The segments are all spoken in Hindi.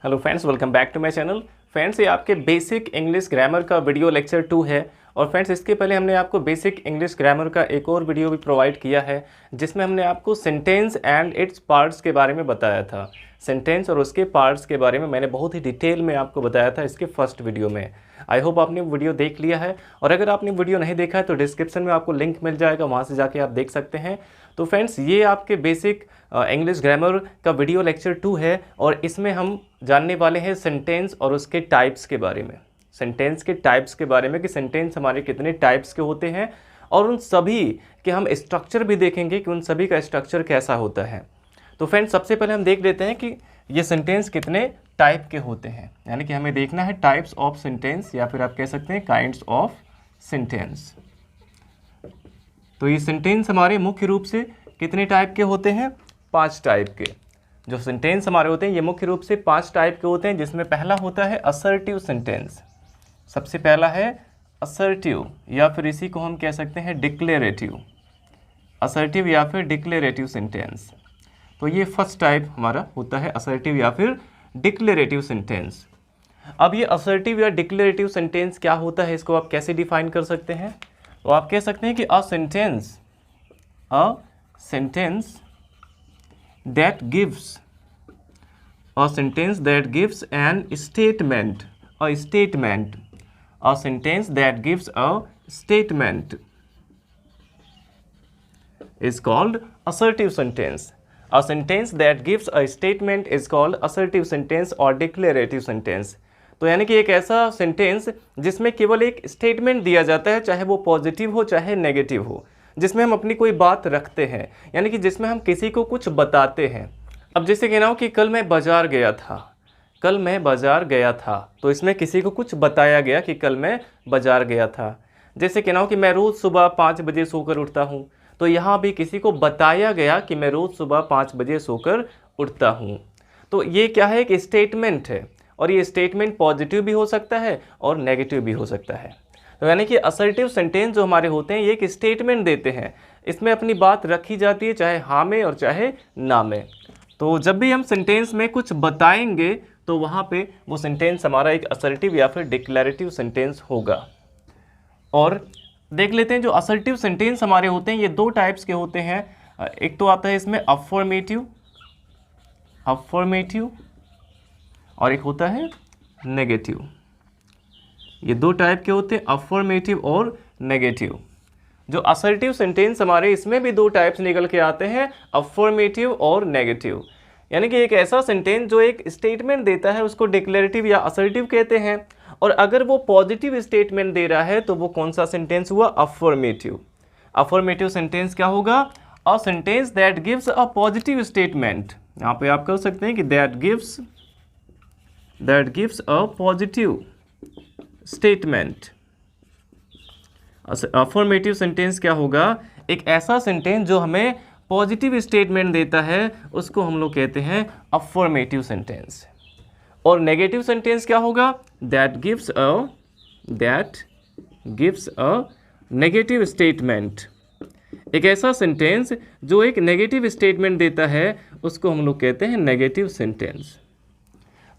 Hello friends, welcome back to my channel. Friends, ये आपके बेसिक इंग्लिश ग्रामर का वीडियो लेक्चर 2 है। और फ्रेंड्स, इसके पहले हमने आपको बेसिक इंग्लिश ग्रामर का एक और वीडियो भी प्रोवाइड किया है, जिसमें हमने आपको सेंटेंस एंड इट्स पार्ट्स के बारे में बताया था। सेंटेंस और उसके पार्ट्स के बारे में मैंने बहुत ही डिटेल में आपको बताया था इसके फर्स्ट वीडियो में। आई होप आपने वीडियो देख लिया है, और अगर आपने वीडियो नहीं देखा है तो डिस्क्रिप्शन में आपको लिंक मिल जाएगा, वहाँ से जाके आप देख सकते हैं। तो फ्रेंड्स, ये आपके बेसिक इंग्लिश ग्रामर का वीडियो लेक्चर 2 है, और इसमें हम जानने वाले हैं सेंटेंस और उसके टाइप्स के बारे में। सेंटेंस के टाइप्स के बारे में कि सेंटेंस हमारे कितने टाइप्स के होते हैं, और उन सभी के हम स्ट्रक्चर भी देखेंगे कि उन सभी का स्ट्रक्चर कैसा होता है। तो फ्रेंड्स, सबसे पहले हम देख लेते हैं कि ये सेंटेंस कितने टाइप के होते हैं। यानी कि हमें देखना है टाइप्स ऑफ सेंटेंस, या फिर आप कह सकते हैं काइंड्स ऑफ सेंटेंस। तो ये सेंटेंस हमारे मुख्य रूप से कितने टाइप के होते हैं? 5 टाइप के। जो सेंटेंस हमारे होते हैं ये मुख्य रूप से 5 टाइप के होते हैं, जिसमें पहला होता है असर्टिव सेंटेंस। सबसे पहला है असर्टिव, या फिर इसी को हम कह सकते हैं डिक्लेरेटिव। असर्टिव या फिर डिक्लेरेटिव सेंटेंस। तो ये फर्स्ट टाइप हमारा होता है असर्टिव या फिर डिक्लेरेटिव सेंटेंस। अब ये असर्टिव या डिक्लेरेटिव सेंटेंस क्या होता है, इसको आप कैसे डिफाइन कर सकते हैं? तो आप कह सकते हैं कि a sentence that gives a sentence that gives an statement, a sentence that gives a statement is called assertive sentence. A sentence that gives a statement is called assertive sentence or declarative sentence. तो यानी कि एक ऐसा सेंटेंस जिसमें केवल एक स्टेटमेंट दिया जाता है, चाहे वो पॉजिटिव हो चाहे नेगेटिव हो, जिसमें हम अपनी कोई बात रखते हैं, यानी कि जिसमें हम किसी को कुछ बताते हैं। अब जैसे कहना हो कि कल मैं बाज़ार गया था, तो इसमें किसी को कुछ बताया गया कि कल मैं बाज़ार गया था। जैसे कहना हो कि मैं रोज़ सुबह 5 बजे सोकर उठता हूँ, तो यहाँ भी किसी को बताया गया कि मैं रोज़ सुबह 5 बजे सोकर उठता हूँ। तो ये क्या है? एक स्टेटमेंट है, और ये स्टेटमेंट पॉजिटिव भी हो सकता है और नेगेटिव भी हो सकता है। तो यानी कि असर्टिव सेंटेंस जो हमारे होते हैं ये एक स्टेटमेंट देते हैं, इसमें अपनी बात रखी जाती है, चाहे हाँ में और चाहे ना में। तो जब भी हम सेंटेंस में कुछ बताएंगे तो वहाँ पे वो सेंटेंस हमारा एक असर्टिव या फिर डिक्लेरेटिव सेंटेंस होगा। और देख लेते हैं जो असर्टिव सेंटेंस हमारे होते हैं ये 2 टाइप्स के होते हैं। एक तो आता है इसमें अफर्मेटिव, और एक होता है नेगेटिव। ये 2 टाइप के होते हैं, अफर्मेटिव और नेगेटिव। जो असर्टिव सेंटेंस हमारे इसमें भी 2 टाइप्स निकल के आते हैं, अफर्मेटिव और नेगेटिव। यानी कि एक ऐसा सेंटेंस जो एक स्टेटमेंट देता है उसको डिक्लेरेटिव या असर्टिव कहते हैं, और अगर वो पॉजिटिव स्टेटमेंट दे रहा है तो वो कौन सा सेंटेंस हुआ? अफर्मेटिव। अफर्मेटिव सेंटेंस क्या होगा? A sentence that gives a positive statement. यहाँ पे आप कर सकते हैं कि that gives a positive statement. Affirmative sentence क्या होगा? एक ऐसा सेंटेंस जो हमें पॉजिटिव स्टेटमेंट देता है, उसको हम लोग कहते हैं अफर्मेटिव सेंटेंस। और नेगेटिव सेंटेंस क्या होगा? That gives a negative statement. एक ऐसा सेंटेंस जो एक नेगेटिव स्टेटमेंट देता है, उसको हम लोग कहते हैं नेगेटिव सेंटेंस।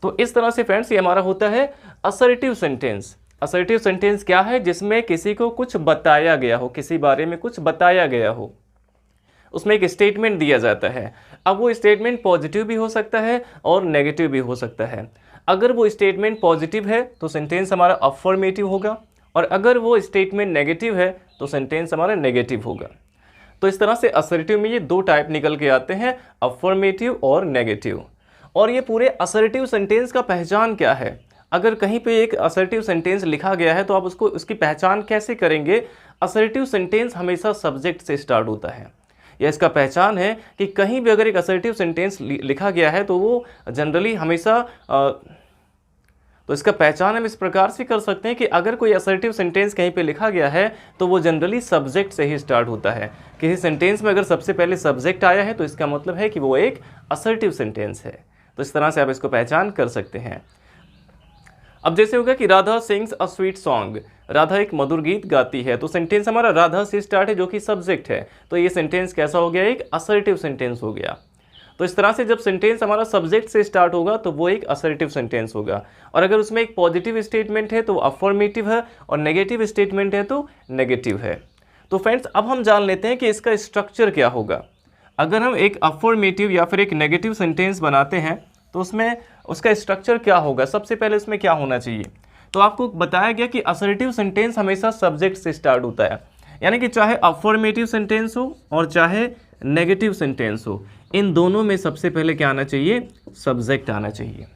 तो इस तरह से फ्रेंड्स ये हमारा होता है असर्टिव सेंटेंस। असर्टिव सेंटेंस क्या है? जिसमें किसी को कुछ बताया गया हो, किसी बारे में कुछ बताया गया हो, उसमें एक स्टेटमेंट दिया जाता है। अब वो स्टेटमेंट पॉजिटिव भी हो सकता है और नेगेटिव भी हो सकता है। अगर वो स्टेटमेंट पॉजिटिव है तो सेंटेंस हमारा अफर्मेटिव होगा, और अगर वो स्टेटमेंट नेगेटिव है तो सेंटेंस हमारा नेगेटिव होगा। तो इस तरह से असर्टिव में ये 2 टाइप निकल के आते हैं, अफर्मेटिव और नेगेटिव। और ये पूरे असर्टिव सेंटेंस का पहचान क्या है? अगर कहीं पे एक असर्टिव सेंटेंस लिखा गया है तो आप उसकी पहचान कैसे करेंगे? असर्टिव सेंटेंस हमेशा सब्जेक्ट से स्टार्ट होता है। या इसका पहचान है कि कहीं भी अगर एक असर्टिव सेंटेंस लिखा गया है तो वो जनरली हमेशा तो इसका पहचान हम इस प्रकार से कर सकते हैं कि अगर कोई असर्टिव सेंटेंस कहीं पे लिखा गया है तो वो जनरली सब्जेक्ट से ही स्टार्ट होता है। किसी सेंटेंस में अगर सबसे पहले सब्जेक्ट आया है तो इसका मतलब है कि वो एक असर्टिव सेंटेंस है। तो इस तरह से आप इसको पहचान कर सकते हैं। अब जैसे होगा कि Radha sings a sweet song, Radha एक मधुर गीत गाती है, तो सेंटेंस हमारा राधा से स्टार्ट है जो कि सब्जेक्ट है, तो ये सेंटेंस कैसा हो गया? एक असर्टिव सेंटेंस हो गया। तो इस तरह से जब सेंटेंस हमारा सब्जेक्ट से स्टार्ट होगा तो वो एक असर्टिव सेंटेंस होगा, और अगर उसमें एक पॉजिटिव स्टेटमेंट है तो अफर्मेटिव है, और नेगेटिव स्टेटमेंट है तो नेगेटिव है। तो फ्रेंड्स अब हम जान लेते हैं कि इसका स्ट्रक्चर क्या होगा। अगर हम एक अफर्मेटिव या फिर एक नेगेटिव सेंटेंस बनाते हैं तो उसमें उसका स्ट्रक्चर क्या होगा। सबसे पहले उसमें क्या होना चाहिए, तो आपको बताया गया कि असर्टिव सेंटेंस हमेशा सब्जेक्ट से स्टार्ट होता है, यानी कि चाहे अफर्मेटिव सेंटेंस हो और चाहे नेगेटिव सेंटेंस हो, इन दोनों में सबसे पहले क्या आना चाहिए, सब्जेक्ट आना चाहिए।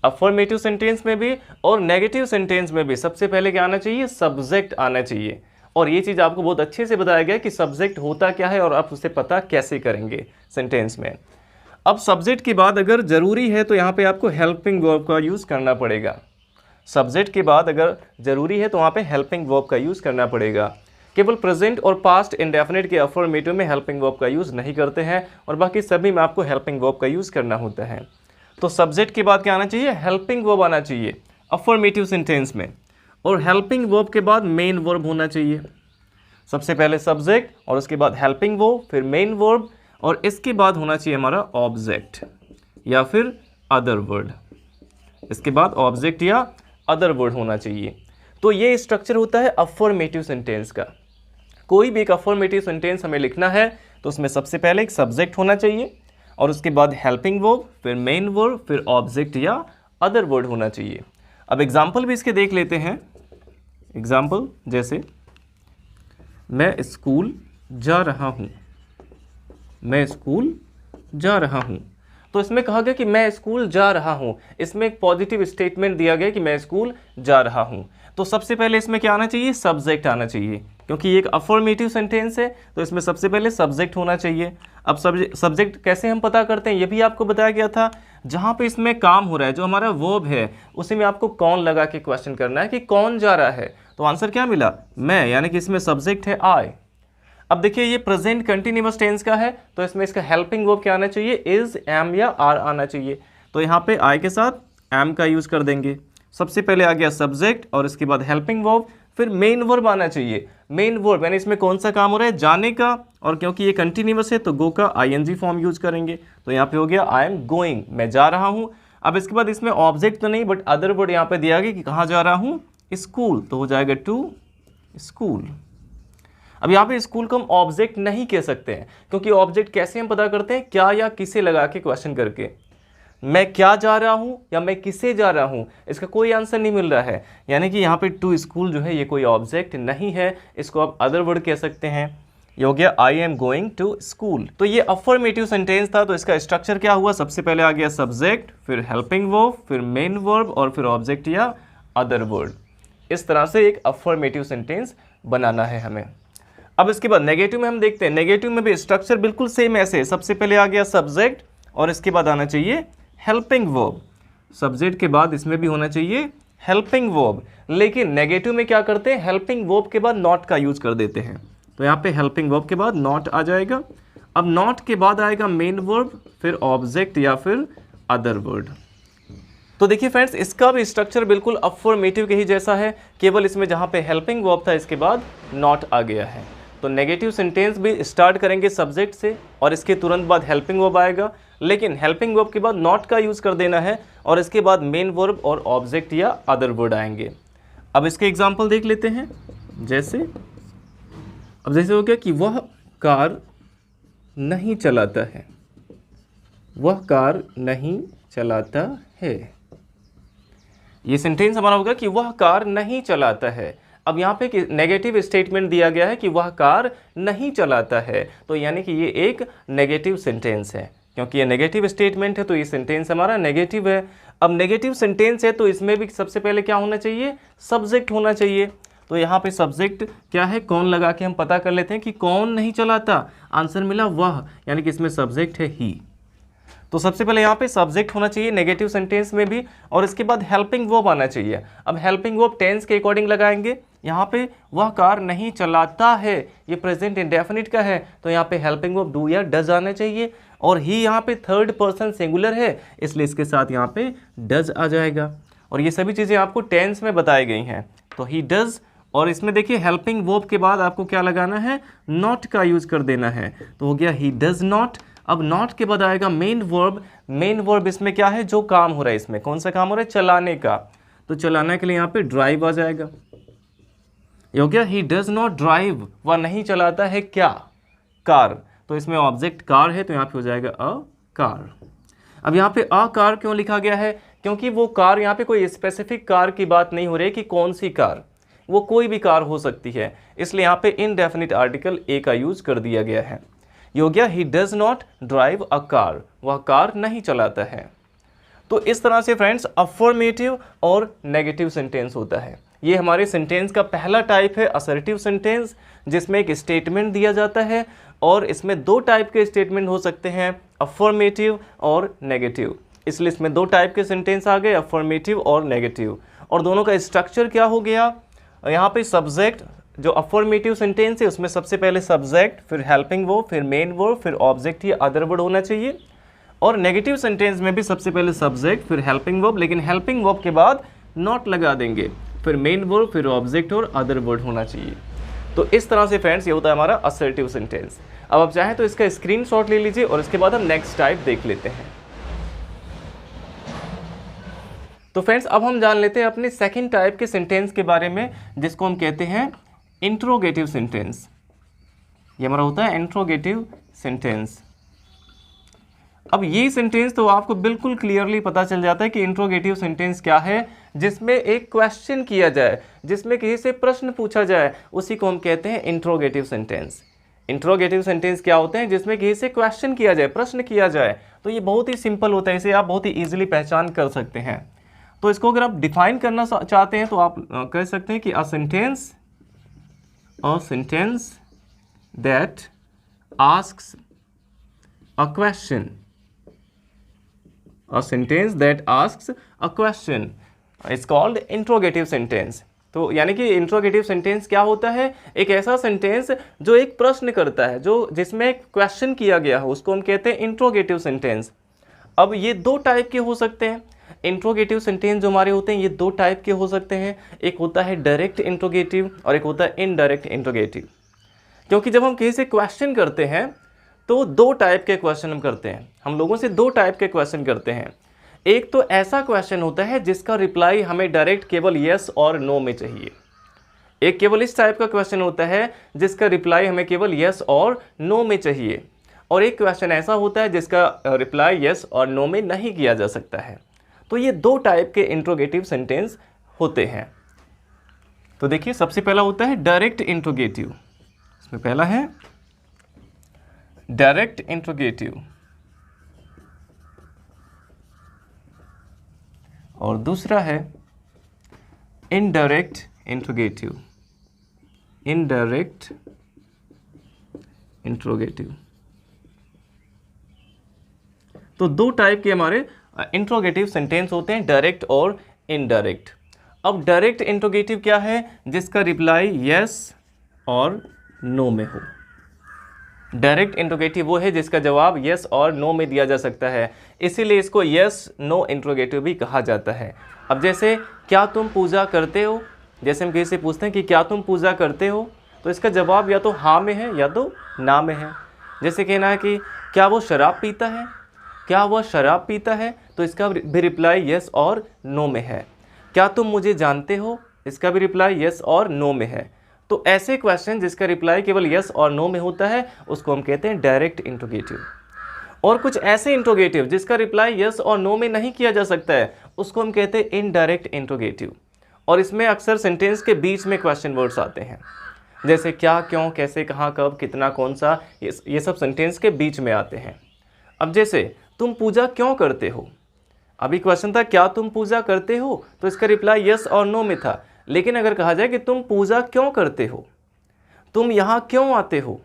अफर्मेटिव सेंटेंस में भी और नेगेटिव सेंटेंस में भी सबसे पहले क्या आना चाहिए, सब्जेक्ट आना चाहिए। और ये चीज़ आपको बहुत अच्छे से बताया गया कि सब्जेक्ट होता क्या है और आप उसे पता कैसे करेंगे सेंटेंस में। अब सब्जेक्ट के बाद अगर ज़रूरी है तो यहाँ पे आपको हेल्पिंग वर्ब का यूज़ करना पड़ेगा। सब्जेक्ट के बाद अगर ज़रूरी है तो वहाँ पे हेल्पिंग वर्ब का यूज़ करना पड़ेगा। केवल प्रेजेंट और पास्ट इंडेफिनिट के अफर्मेटिव में हेल्पिंग वर्ब का यूज़ नहीं करते हैं, और बाकी सभी में आपको हेल्पिंग वर्ब का यूज़ करना होता है। तो सब्जेक्ट के बाद क्या आना चाहिए, हेल्पिंग वर्ब आना चाहिए अफर्मेटिव सेंटेंस में, और हेल्पिंग वर्ब के बाद मेन वर्ब होना चाहिए। सबसे पहले सब्जेक्ट और उसके बाद हेल्पिंग वर्ब, फिर मेन वर्ब, और इसके बाद होना चाहिए हमारा ऑब्जेक्ट या फिर अदर वर्ड। इसके बाद ऑब्जेक्ट या अदर वर्ड होना चाहिए। तो ये स्ट्रक्चर होता है अफर्मेटिव सेंटेंस का। कोई भी एक अफर्मेटिव सेंटेंस हमें लिखना है तो उसमें सबसे पहले एक सब्जेक्ट होना चाहिए, और उसके बाद हेल्पिंग वर्ब, फिर मेन वर्ब, फिर ऑब्जेक्ट या अदर वर्ड होना चाहिए। अब एग्जाम्पल भी इसके देख लेते हैं। एग्जाम्पल जैसे मैं स्कूल जा रहा हूँ, मैं स्कूल जा रहा हूँ। तो इसमें कहा गया कि मैं स्कूल जा रहा हूँ, इसमें एक पॉजिटिव स्टेटमेंट दिया गया कि मैं स्कूल जा रहा हूँ। तो सबसे पहले इसमें क्या आना चाहिए, सब्जेक्ट आना चाहिए, क्योंकि ये एक अफर्मेटिव सेंटेंस है तो इसमें सबसे पहले सब्जेक्ट होना चाहिए। अब सब्जेक्ट कैसे हम पता करते हैं ये भी आपको बताया गया था। जहाँ पे इसमें काम हो रहा है, जो हमारा वर्ब है, उसी में आपको कौन लगा के क्वेश्चन करना है कि कौन जा रहा है। तो आंसर क्या मिला, मैं, यानी कि इसमें सब्जेक्ट है आई। अब देखिए ये प्रेजेंट कंटिन्यूअस टेंस का है तो इसमें इसका हेल्पिंग वर्ब क्या आना चाहिए, इज, एम या आर आना चाहिए। तो यहाँ पे आई के साथ एम का यूज कर देंगे। सबसे पहले आ गया सब्जेक्ट और इसके बाद हेल्पिंग वर्ब, फिर मेन वर्ब आना चाहिए। मेन वर्ब यानी इसमें कौन सा काम हो रहा है, जाने का, और क्योंकि ये कंटिन्यूअस है तो गो का आईएनजी फॉर्म यूज करेंगे। तो यहाँ पे हो गया आई एम गोइंग, मैं जा रहा हूँ। अब इसके बाद इसमें ऑब्जेक्ट तो नहीं बट अदर वर्ड यहाँ पे दिया गया कि कहाँ जा रहा हूँ, स्कूल, तो हो जाएगा टू स्कूल। अब यहाँ पे स्कूल को हम ऑब्जेक्ट नहीं कह सकते हैं, क्योंकि ऑब्जेक्ट कैसे हम पता करते हैं, क्या या किसे लगा के क्वेश्चन करके। मैं क्या जा रहा हूँ या मैं किसे जा रहा हूँ, इसका कोई आंसर नहीं मिल रहा है, यानी कि यहाँ पे टू स्कूल जो है ये कोई ऑब्जेक्ट नहीं है, इसको आप अदर वर्ड कह सकते हैं। ये हो गया I am going to school. तो ये अफर्मेटिव सेंटेंस था, तो इसका स्ट्रक्चर क्या हुआ, सबसे पहले आ गया सब्जेक्ट, फिर हेल्पिंग वर्ब, फिर मेन वर्ब और फिर ऑब्जेक्ट या अदर वर्ड। इस तरह से एक अफर्मेटिव सेंटेंस बनाना है हमें। अब इसके बाद नेगेटिव में हम देखते हैं, नेगेटिव में भी स्ट्रक्चर बिल्कुल सेम ऐसे, सबसे पहले आ गया सब्जेक्ट और इसके बाद आना चाहिए हेल्पिंग वर्ब। सब्जेक्ट के बाद इसमें भी होना चाहिए हेल्पिंग वर्ब, लेकिन नेगेटिव में क्या करते हैं, हेल्पिंग वर्ब के बाद नॉट का यूज कर देते हैं। तो यहाँ पे हेल्पिंग वर्ब के बाद नॉट आ जाएगा। अब नॉट के बाद आएगा मेन वर्ब, फिर ऑब्जेक्ट या फिर अदर वर्ड। तो देखिए फ्रेंड्स, इसका भी स्ट्रक्चर बिल्कुल अफर्मेटिव के ही जैसा है, केवल इसमें जहाँ पे हेल्पिंग वर्ब था इसके बाद नॉट आ गया है। तो नेगेटिव सेंटेंस भी स्टार्ट करेंगे सब्जेक्ट से और इसके तुरंत बाद हेल्पिंग वर्ब आएगा, लेकिन हेल्पिंग वर्ब के बाद नॉट का यूज़ कर देना है और इसके बाद मेन वर्ब और ऑब्जेक्ट या अदर वर्ड आएंगे। अब इसके एग्जाम्पल देख लेते हैं। जैसे हो गया कि वह कार नहीं चलाता है, वह कार नहीं चलाता है। ये सेंटेंस हमारा होगा कि वह कार नहीं चलाता है। अब यहाँ पे नेगेटिव स्टेटमेंट दिया गया है कि वह कार नहीं चलाता है, तो यानी कि ये एक नेगेटिव सेंटेंस है। क्योंकि ये नेगेटिव स्टेटमेंट है तो ये सेंटेंस हमारा नेगेटिव है। अब नेगेटिव सेंटेंस है तो इसमें भी सबसे पहले क्या होना चाहिए, सब्जेक्ट होना चाहिए। तो यहाँ पे सब्जेक्ट क्या है, कौन लगा के हम पता कर लेते हैं कि कौन नहीं चलाता। आंसर मिला वह, यानी कि इसमें सब्जेक्ट है ही। तो सबसे पहले यहाँ पे सब्जेक्ट होना चाहिए नेगेटिव सेंटेंस में भी, और इसके बाद हेल्पिंग वर्ब आना चाहिए। अब हेल्पिंग वर्ब टेंस के अकॉर्डिंग लगाएंगे। यहाँ पे वह कार नहीं चलाता है, ये प्रेजेंट इंडेफिनिट का है, तो यहाँ पे हेल्पिंग वर्ब डू या डज आना चाहिए, और ही यहाँ पे थर्ड पर्सन सिंगुलर है इसलिए इसके साथ यहाँ पे डज आ जाएगा। और ये सभी चीज़ें आपको टेंस में बताई गई हैं, तो ही डज। और इसमें देखिए हेल्पिंग वर्ब के बाद आपको क्या लगाना है, नॉट का यूज कर देना है, तो हो गया ही डज नॉट। अब नॉट के बाद आएगा मेन वर्ब। मेन वर्ब इसमें क्या है, जो काम हो रहा है, इसमें कौन सा काम हो रहा है, चलाने का। तो चलाने के लिए यहाँ पे ड्राइव आ जाएगा। ये हो गया, ही डज नॉट ड्राइव, वह नहीं चलाता है क्या, कार। तो इसमें ऑब्जेक्ट कार है, तो यहाँ पे हो जाएगा अ कार। अब यहाँ पे अ कार क्यों लिखा गया है, क्योंकि वो कार यहाँ पे कोई स्पेसिफिक कार की बात नहीं हो रही कि कौन सी कार, वो कोई भी कार हो सकती है, इसलिए यहाँ पे इनडेफिनिट आर्टिकल ए का यूज कर दिया गया है। ये हो गया, he does not drive a car, वह कार नहीं चलाता है। तो इस तरह से फ्रेंड्स अफर्मेटिव और नेगेटिव सेंटेंस होता है। ये हमारे सेंटेंस का पहला टाइप है असर्टिव सेंटेंस, जिसमें एक स्टेटमेंट दिया जाता है और इसमें दो टाइप के स्टेटमेंट हो सकते हैं, अफर्मेटिव और नेगेटिव। इसलिए इसमें दो टाइप के सेंटेंस आ गए, अफर्मेटिव और नेगेटिव। और दोनों का स्ट्रक्चर क्या हो गया, यहाँ पे सब्जेक्ट, जो अफर्मेटिव सेंटेंस है उसमें सबसे पहले सब्जेक्ट, फिर हेल्पिंग वर्ब, फिर मेन वर्ब, फिर ऑब्जेक्ट या अदर वर्ड होना चाहिए। और नेगेटिव सेंटेंस में भी सबसे पहले सब्जेक्ट, फिर हेल्पिंग वर्ब, लेकिन हेल्पिंग वर्ब के बाद नॉट लगा देंगे, फिर मेन वर्ब, फिर ऑब्जेक्ट और अदर वर्ड होना चाहिए। तो इस तरह से फ्रेंड्स ये होता है हमारा असर्टिव सेंटेंस। अब आप चाहें तो इसका स्क्रीनशॉट ले लीजिए और इसके बाद हम नेक्स्ट टाइप देख लेते हैं। तो फ्रेंड्स अब हम जान लेते हैं अपने सेकंड टाइप के सेंटेंस के बारे में, जिसको हम कहते हैं इंट्रोगेटिव सेंटेंस। ये हमारा होता है इंट्रोगेटिव सेंटेंस। अब ये सेंटेंस तो आपको बिल्कुल क्लियरली पता चल जाता है कि इंट्रोगेटिव सेंटेंस क्या है, जिसमें एक क्वेश्चन किया जाए, जिसमें किसी से प्रश्न पूछा जाए, उसी को हम कहते हैं इंट्रोगेटिव सेंटेंस। इंट्रोगेटिव सेंटेंस क्या होते हैं, जिसमें किसी से क्वेश्चन किया जाए, प्रश्न किया जाए। तो ये बहुत ही सिंपल होता है, इसे आप बहुत ही ईजिली पहचान कर सकते हैं। तो इसको अगर आप डिफाइन करना चाहते हैं तो आप कह सकते हैं कि a sentence that asks a question, a sentence that asks a question is called interrogative sentence। तो यानी कि इंट्रोगेटिव सेंटेंस क्या होता है, एक ऐसा सेंटेंस जो एक प्रश्न करता है, जो जिसमें एक क्वेश्चन किया गया हो, उसको हम कहते हैं इंट्रोगेटिव सेंटेंस। अब ये दो टाइप के हो सकते हैं। इंट्रोगेटिव सेंटेंस जो हमारे होते हैं ये दो टाइप के हो सकते हैं, एक होता है डायरेक्ट इंट्रोगेटिव और एक होता है इनडायरेक्ट इंट्रोगेटिव। क्योंकि जब हम किसी से क्वेश्चन करते हैं तो दो टाइप के क्वेश्चन हम करते हैं, हम लोगों से दो टाइप के क्वेश्चन करते हैं। एक तो ऐसा क्वेश्चन होता है जिसका रिप्लाई हमें डायरेक्ट केवल यस और नो में चाहिए। एक केवल इस टाइप का क्वेश्चन होता है जिसका रिप्लाई हमें केवल यस और नो में चाहिए। और एक क्वेश्चन ऐसा होता है जिसका रिप्लाई यस और नो में नहीं किया जा सकता है। तो ये दो टाइप के इंट्रोगेटिव सेंटेंस होते हैं। तो देखिए सबसे पहला होता है डायरेक्ट इंट्रोगेटिव। इसमें पहला है डायरेक्ट इंट्रोगेटिव और दूसरा है इनडायरेक्ट इंट्रोगेटिव। Indirect interrogative. तो दो टाइप के हमारे इंट्रोगेटिव सेंटेंस होते हैं, डायरेक्ट और इनडायरेक्ट। अब डायरेक्ट इंट्रोगेटिव क्या है, जिसका रिप्लाई यस और नो में हो। डायरेक्ट इंट्रोगेटिव वो है जिसका जवाब यस और नो में दिया जा सकता है, इसीलिए इसको यस नो इंट्रोगेटिव भी कहा जाता है। अब जैसे क्या तुम पूजा करते हो, जैसे हम किसी से पूछते हैं कि क्या तुम पूजा करते हो, तो इसका जवाब या तो हाँ में है या तो ना में है। जैसे कहना है कि क्या वो शराब पीता है, क्या वह शराब पीता है, तो इसका भी रिप्लाई यस और नो में है। क्या तुम मुझे जानते हो, इसका भी रिप्लाई यस और नो में है। तो ऐसे क्वेश्चन जिसका रिप्लाई केवल यस और नो में होता है उसको हम कहते हैं डायरेक्ट इंट्रोगेटिव। और कुछ ऐसे इंट्रोगेटिव जिसका रिप्लाई यस और नो में नहीं किया जा सकता है उसको हम कहते हैं इनडायरेक्ट इंट्रोगेटिव। और इसमें अक्सर सेंटेंस के बीच में क्वेश्चन वर्ड्स आते हैं, जैसे क्या, क्यों, कैसे, कहाँ, कब, कितना, कौन सा, ये सब सेंटेंस के बीच में आते हैं। अब जैसे तुम पूजा क्यों करते हो, अभी क्वेश्चन था क्या तुम पूजा करते हो, तो इसका रिप्लाई यस और नो में था। लेकिन अगर कहा जाए कि तुम पूजा क्यों करते हो, तुम यहाँ क्यों आते हो,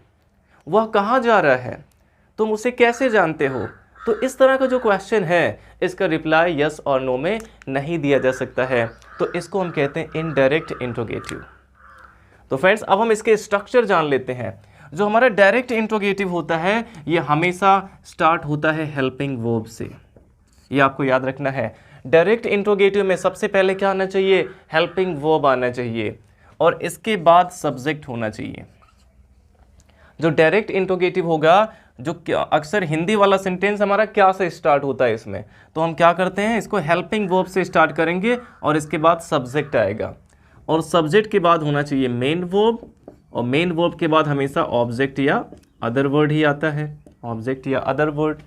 वह कहाँ जा रहा है, तुम उसे कैसे जानते हो, तो इस तरह का जो क्वेश्चन है इसका रिप्लाई यस और नो में नहीं दिया जा सकता है, तो इसको हम कहते हैं इनडायरेक्ट इंट्रोगेटिव। तो फ्रेंड्स अब हम इसके स्ट्रक्चर जान लेते हैं। जो हमारा डायरेक्ट इंट्रोगेटिव होता है ये हमेशा स्टार्ट होता है हेल्पिंग वर्ब से, ये आपको याद रखना है। डायरेक्ट इंट्रोगेटिव में सबसे पहले क्या आना चाहिए, हेल्पिंग वर्ब आना चाहिए और इसके बाद सब्जेक्ट होना चाहिए। जो डायरेक्ट इंट्रोगेटिव होगा जो अक्सर हिंदी वाला सेंटेंस हमारा क्या से स्टार्ट होता है इसमें, तो हम क्या करते हैं, इसको हेल्पिंग वर्ब से स्टार्ट करेंगे और इसके बाद सब्जेक्ट आएगा, और सब्जेक्ट के बाद होना चाहिए मेन वर्ब, और मेन वर्ब के बाद हमेशा ऑब्जेक्ट या अदर वर्ड ही आता है, ऑब्जेक्ट या अदर वर्ड,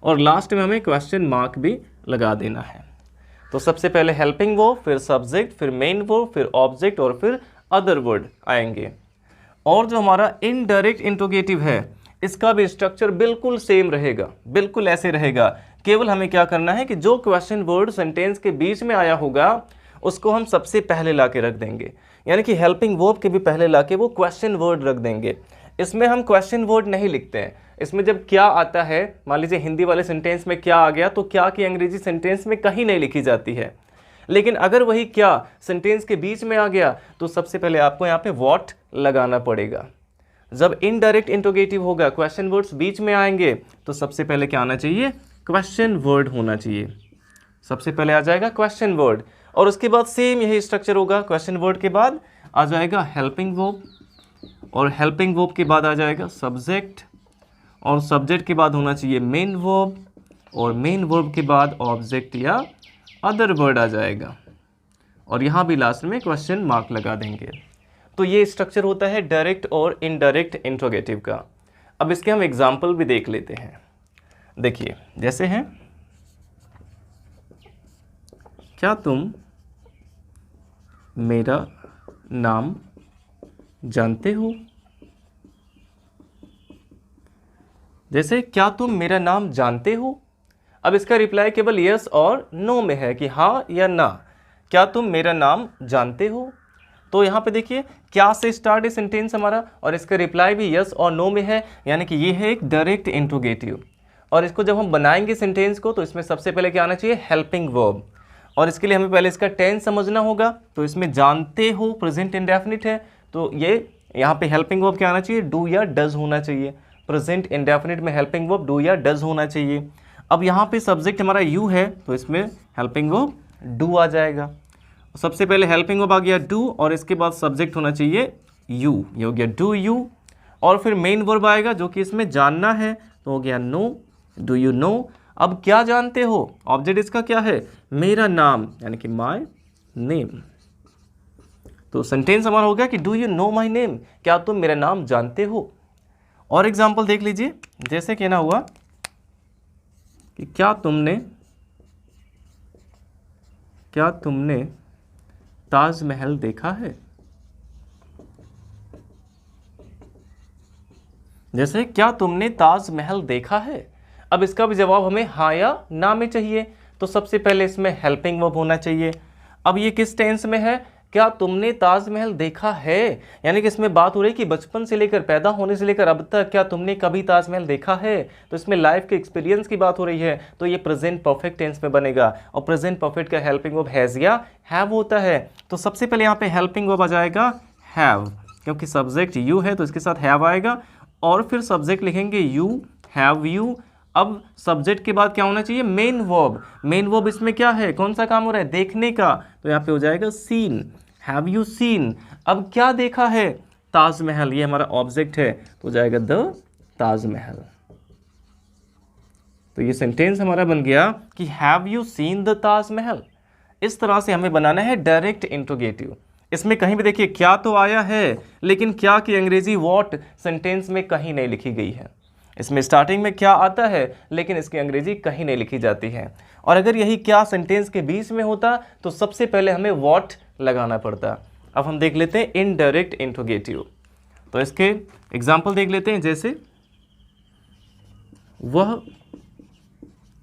और लास्ट में हमें क्वेश्चन मार्क भी लगा देना है। तो सबसे पहले हेल्पिंग वर्ब, फिर सब्जेक्ट, फिर मेन वर्ब, फिर ऑब्जेक्ट और फिर अदर वर्ड आएंगे। और जो हमारा इनडायरेक्ट इंट्रोगेटिव है, इसका भी स्ट्रक्चर बिल्कुल सेम रहेगा, बिल्कुल ऐसे रहेगा। केवल हमें क्या करना है कि जो क्वेश्चन वर्ड सेंटेंस के बीच में आया होगा उसको हम सबसे पहले ला के रख देंगे, यानी कि हेल्पिंग वर्ब के भी पहले ला के वो क्वेश्चन वर्ड रख देंगे। इसमें हम क्वेश्चन वर्ड नहीं लिखते हैं, इसमें जब क्या आता है, मान लीजिए हिंदी वाले सेंटेंस में क्या आ गया, तो क्या की अंग्रेजी सेंटेंस में कहीं नहीं लिखी जाती है। लेकिन अगर वही क्या सेंटेंस के बीच में आ गया तो सबसे पहले आपको यहाँ पे व्हाट लगाना पड़ेगा। जब इनडायरेक्ट इंट्रोगेटिव होगा, क्वेश्चन वर्ड्स बीच में आएंगे, तो सबसे पहले क्या आना चाहिए, क्वेश्चन वर्ड होना चाहिए। सबसे पहले आ जाएगा क्वेश्चन वर्ड, और उसके बाद सेम यही स्ट्रक्चर होगा, क्वेश्चन वर्ड के बाद आ जाएगा हेल्पिंग वर्ब, और हेल्पिंग वर्ब के बाद आ जाएगा सब्जेक्ट, और सब्जेक्ट के बाद होना चाहिए मेन वर्ब, और मेन वर्ब के बाद ऑब्जेक्ट या अदर वर्ड आ जाएगा, और यहाँ भी लास्ट में क्वेश्चन मार्क लगा देंगे। तो ये स्ट्रक्चर होता है डायरेक्ट और इनडायरेक्ट इंट्रोगेटिव का। अब इसके हम एग्जाम्पल भी देख लेते हैं। देखिए जैसे हैं, क्या तुम मेरा नाम जानते हो। जैसे क्या तुम मेरा नाम जानते हो। अब इसका रिप्लाई केवल यस और नो में है कि हाँ या ना, क्या तुम मेरा नाम जानते हो। तो यहाँ पे देखिए क्या से स्टार्ट है सेंटेंस हमारा, और इसका रिप्लाई भी यस और नो में है, यानी कि ये है एक डायरेक्ट इंट्रोगेटिव। और इसको जब हम बनाएंगे सेंटेंस को, तो इसमें सबसे पहले क्या आना चाहिए, हेल्पिंग वर्ब, और इसके लिए हमें पहले इसका टेंस समझना होगा। तो इसमें जानते हो प्रेजेंट इंडेफिनिट है, तो ये यहाँ पे हेल्पिंग वर्ब क्या आना चाहिए, डू या डज होना चाहिए। प्रेजेंट इंडेफिनिट में हेल्पिंग वर्ब डू या डज होना चाहिए। अब यहाँ पे सब्जेक्ट हमारा यू है, तो इसमें हेल्पिंग वर्ब डू आ जाएगा। सबसे पहले हेल्पिंग वर्ब आ गया डू, और इसके बाद सब्जेक्ट होना चाहिए यू, ये हो गया डू यू, और फिर मेन वर्ब आएगा जो कि इसमें जानना है, तो हो गया नो, डू यू नो। अब क्या जानते हो, ऑब्जेक्ट इसका क्या है, मेरा नाम, यानी कि माय नेम। तो सेंटेंस हमारा हो गया कि do you know my name, क्या तुम मेरा नाम जानते हो। और एग्जांपल देख लीजिए, जैसे कहना हुआ कि क्या तुमने ताजमहल देखा है। जैसे क्या तुमने ताजमहल देखा है। अब इसका भी जवाब हमें हाँ या ना में चाहिए, तो सबसे पहले इसमें हेल्पिंग वर्ब होना चाहिए। अब ये किस टेंस में है, क्या तुमने ताजमहल देखा है, यानी कि इसमें बात हो रही है कि बचपन से लेकर, पैदा होने से लेकर अब तक क्या तुमने कभी ताजमहल देखा है। तो इसमें लाइफ के एक्सपीरियंस की बात हो रही है, तो ये प्रेजेंट परफेक्ट टेंस में बनेगा, और प्रेजेंट परफेक्ट का हेल्पिंग वर्ब हैज़ या हैव होता है। तो सबसे पहले यहाँ पे हेल्पिंग वर्ब आ जाएगा हैव, क्योंकि सब्जेक्ट यू है तो इसके साथ हैव आएगा, और फिर सब्जेक्ट लिखेंगे यू, हैव यू। अब सब्जेक्ट के बाद क्या होना चाहिए, मेन वर्ब। मेन वर्ब इसमें क्या है, कौन सा काम हो रहा है, देखने का, तो यहाँ पे हो जाएगा सीन, हैव यू सीन। अब क्या देखा है, ताजमहल, ये हमारा ऑब्जेक्ट है, तो हो जाएगा द ताजमहल। तो ये सेंटेंस हमारा बन गया कि have you seen the Taj Mahal. इस तरह से हमें बनाना है डायरेक्ट इंट्रोगेटिव। इसमें कहीं भी देखिए क्या तो आया है, लेकिन क्या की अंग्रेजी व्हाट सेंटेंस में कहीं नहीं लिखी गई है। इसमें स्टार्टिंग में क्या आता है, लेकिन इसकी अंग्रेजी कहीं नहीं लिखी जाती है। और अगर यही क्या सेंटेंस के बीच में होता तो सबसे पहले हमें व्हाट लगाना पड़ता। अब हम देख लेते हैं इनडायरेक्ट इंट्रोगेटिव। तो इसके एग्जाम्पल देख लेते हैं, जैसे वह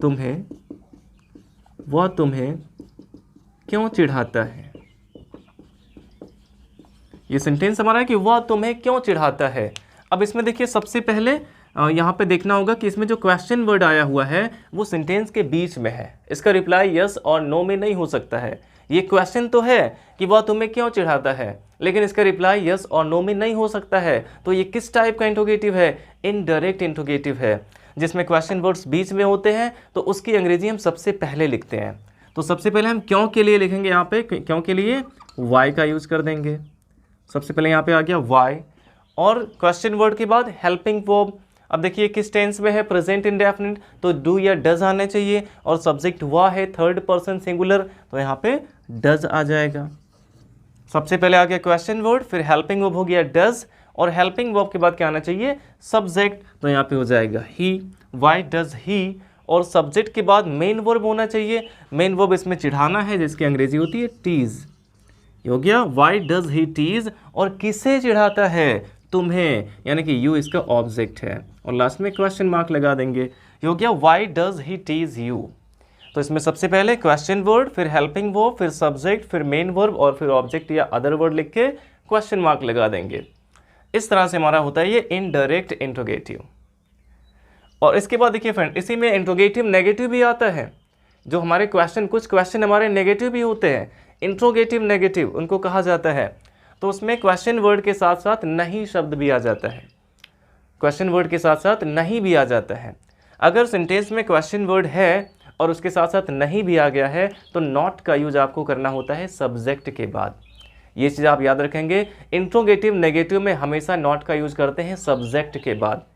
तुम्हें क्यों चिढ़ाता है। ये सेंटेंस हमारा है कि वह तुम्हें क्यों चिढ़ाता है। अब इसमें देखिए सबसे पहले यहाँ पे देखना होगा कि इसमें जो क्वेश्चन वर्ड आया हुआ है वो सेंटेंस के बीच में है। इसका रिप्लाई यस और नो में नहीं हो सकता है। ये क्वेश्चन तो है कि वह तुम्हें क्यों चिढ़ाता है, लेकिन इसका रिप्लाई यस और नो में नहीं हो सकता है। तो ये किस टाइप का इंट्रोगेटिव है, इनडायरेक्ट इंट्रोगेटिव है, जिसमें क्वेश्चन वर्ड्स बीच में होते हैं, तो उसकी अंग्रेजी हम सबसे पहले लिखते हैं। तो सबसे पहले हम क्यों के लिए लिखेंगे, यहाँ पे क्यों के लिए वाई का यूज कर देंगे। सबसे पहले यहाँ पे आ गया वाई, और क्वेश्चन वर्ड के बाद हेल्पिंग वर्ब। अब देखिए किस टेंस में है, प्रेजेंट इंडेफिनिट, तो डू या डज आना चाहिए, और सब्जेक्ट हुआ है थर्ड पर्सन सिंगुलर, तो यहाँ पे डज आ जाएगा। सबसे पहले आ गया क्वेश्चन वर्ड, फिर हेल्पिंग वर्ब हो गया डज, और हेल्पिंग वर्ब के बाद क्या आना चाहिए, सब्जेक्ट, तो यहाँ पे हो जाएगा ही, वाई डज ही, और सब्जेक्ट के बाद मेन वर्ब होना चाहिए। मेन वर्ब इसमें चिढ़ाना है, जिसकी अंग्रेजी होती है टीज, हो गया वाई डज ही टीज, और किसे चिढ़ाता है, तुम्हें, यानी कि यू इसका ऑब्जेक्ट है, और लास्ट में क्वेश्चन मार्क लगा देंगे, हो गया why does he teach you. तो इसमें सबसे पहले क्वेश्चन वर्ड, फिर हेल्पिंग वर्ब, फिर सब्जेक्ट, फिर मेन वर्ब, और फिर ऑब्जेक्ट या अदर वर्ड लिख के क्वेश्चन मार्क लगा देंगे। इस तरह से हमारा होता है ये इनडायरेक्ट इंट्रोगेटिव। और इसके बाद देखिए फ्रेंड, इसी में इंट्रोगेटिव नेगेटिव भी आता है, जो हमारे क्वेश्चन, कुछ क्वेश्चन हमारे नेगेटिव भी होते हैं, इंट्रोगेटिव नेगेटिव उनको कहा जाता है। तो उसमें क्वेश्चन वर्ड के साथ साथ नहीं शब्द भी आ जाता है, क्वेश्चन वर्ड के साथ साथ नहीं भी आ जाता है। अगर सेंटेंस में क्वेश्चन वर्ड है और उसके साथ साथ नहीं भी आ गया है, तो नॉट का यूज आपको करना होता है सब्जेक्ट के बाद। ये चीज़ आप याद रखेंगे, इंट्रोगेटिव नेगेटिव में हमेशा नॉट का यूज करते हैं सब्जेक्ट के बाद।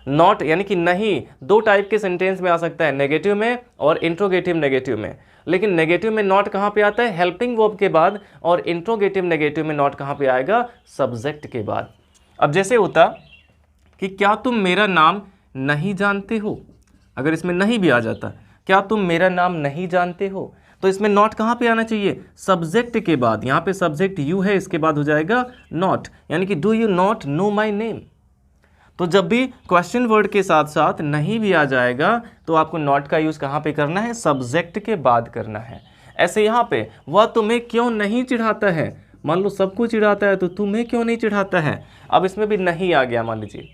नॉट यानी कि नहीं, दो टाइप के सेंटेंस में आ सकता है, नेगेटिव में और इंट्रोगेटिव नेगेटिव में। लेकिन नेगेटिव में नॉट कहाँ पे आता है, हेल्पिंग वर्ब के बाद, और इंट्रोगेटिव नेगेटिव में नॉट कहाँ पे आएगा, सब्जेक्ट के बाद। अब जैसे होता कि क्या तुम मेरा नाम नहीं जानते हो, अगर इसमें नहीं भी आ जाता, क्या तुम मेरा नाम नहीं जानते हो, तो इसमें नॉट कहाँ पे आना चाहिए, सब्जेक्ट के बाद। यहाँ पे सब्जेक्ट यू है, इसके बाद हो जाएगा नॉट, यानी कि do you not know my name. तो जब भी क्वेश्चन वर्ड के साथ साथ नहीं भी आ जाएगा, तो आपको नॉट का यूज़ कहाँ पे करना है, सब्जेक्ट के बाद करना है। ऐसे यहाँ पे वह तुम्हें क्यों नहीं चिढ़ाता है, मान लो सबको चिढ़ाता है, तो तुम्हें क्यों नहीं चिढ़ाता है, अब इसमें भी नहीं आ गया मान लीजिए,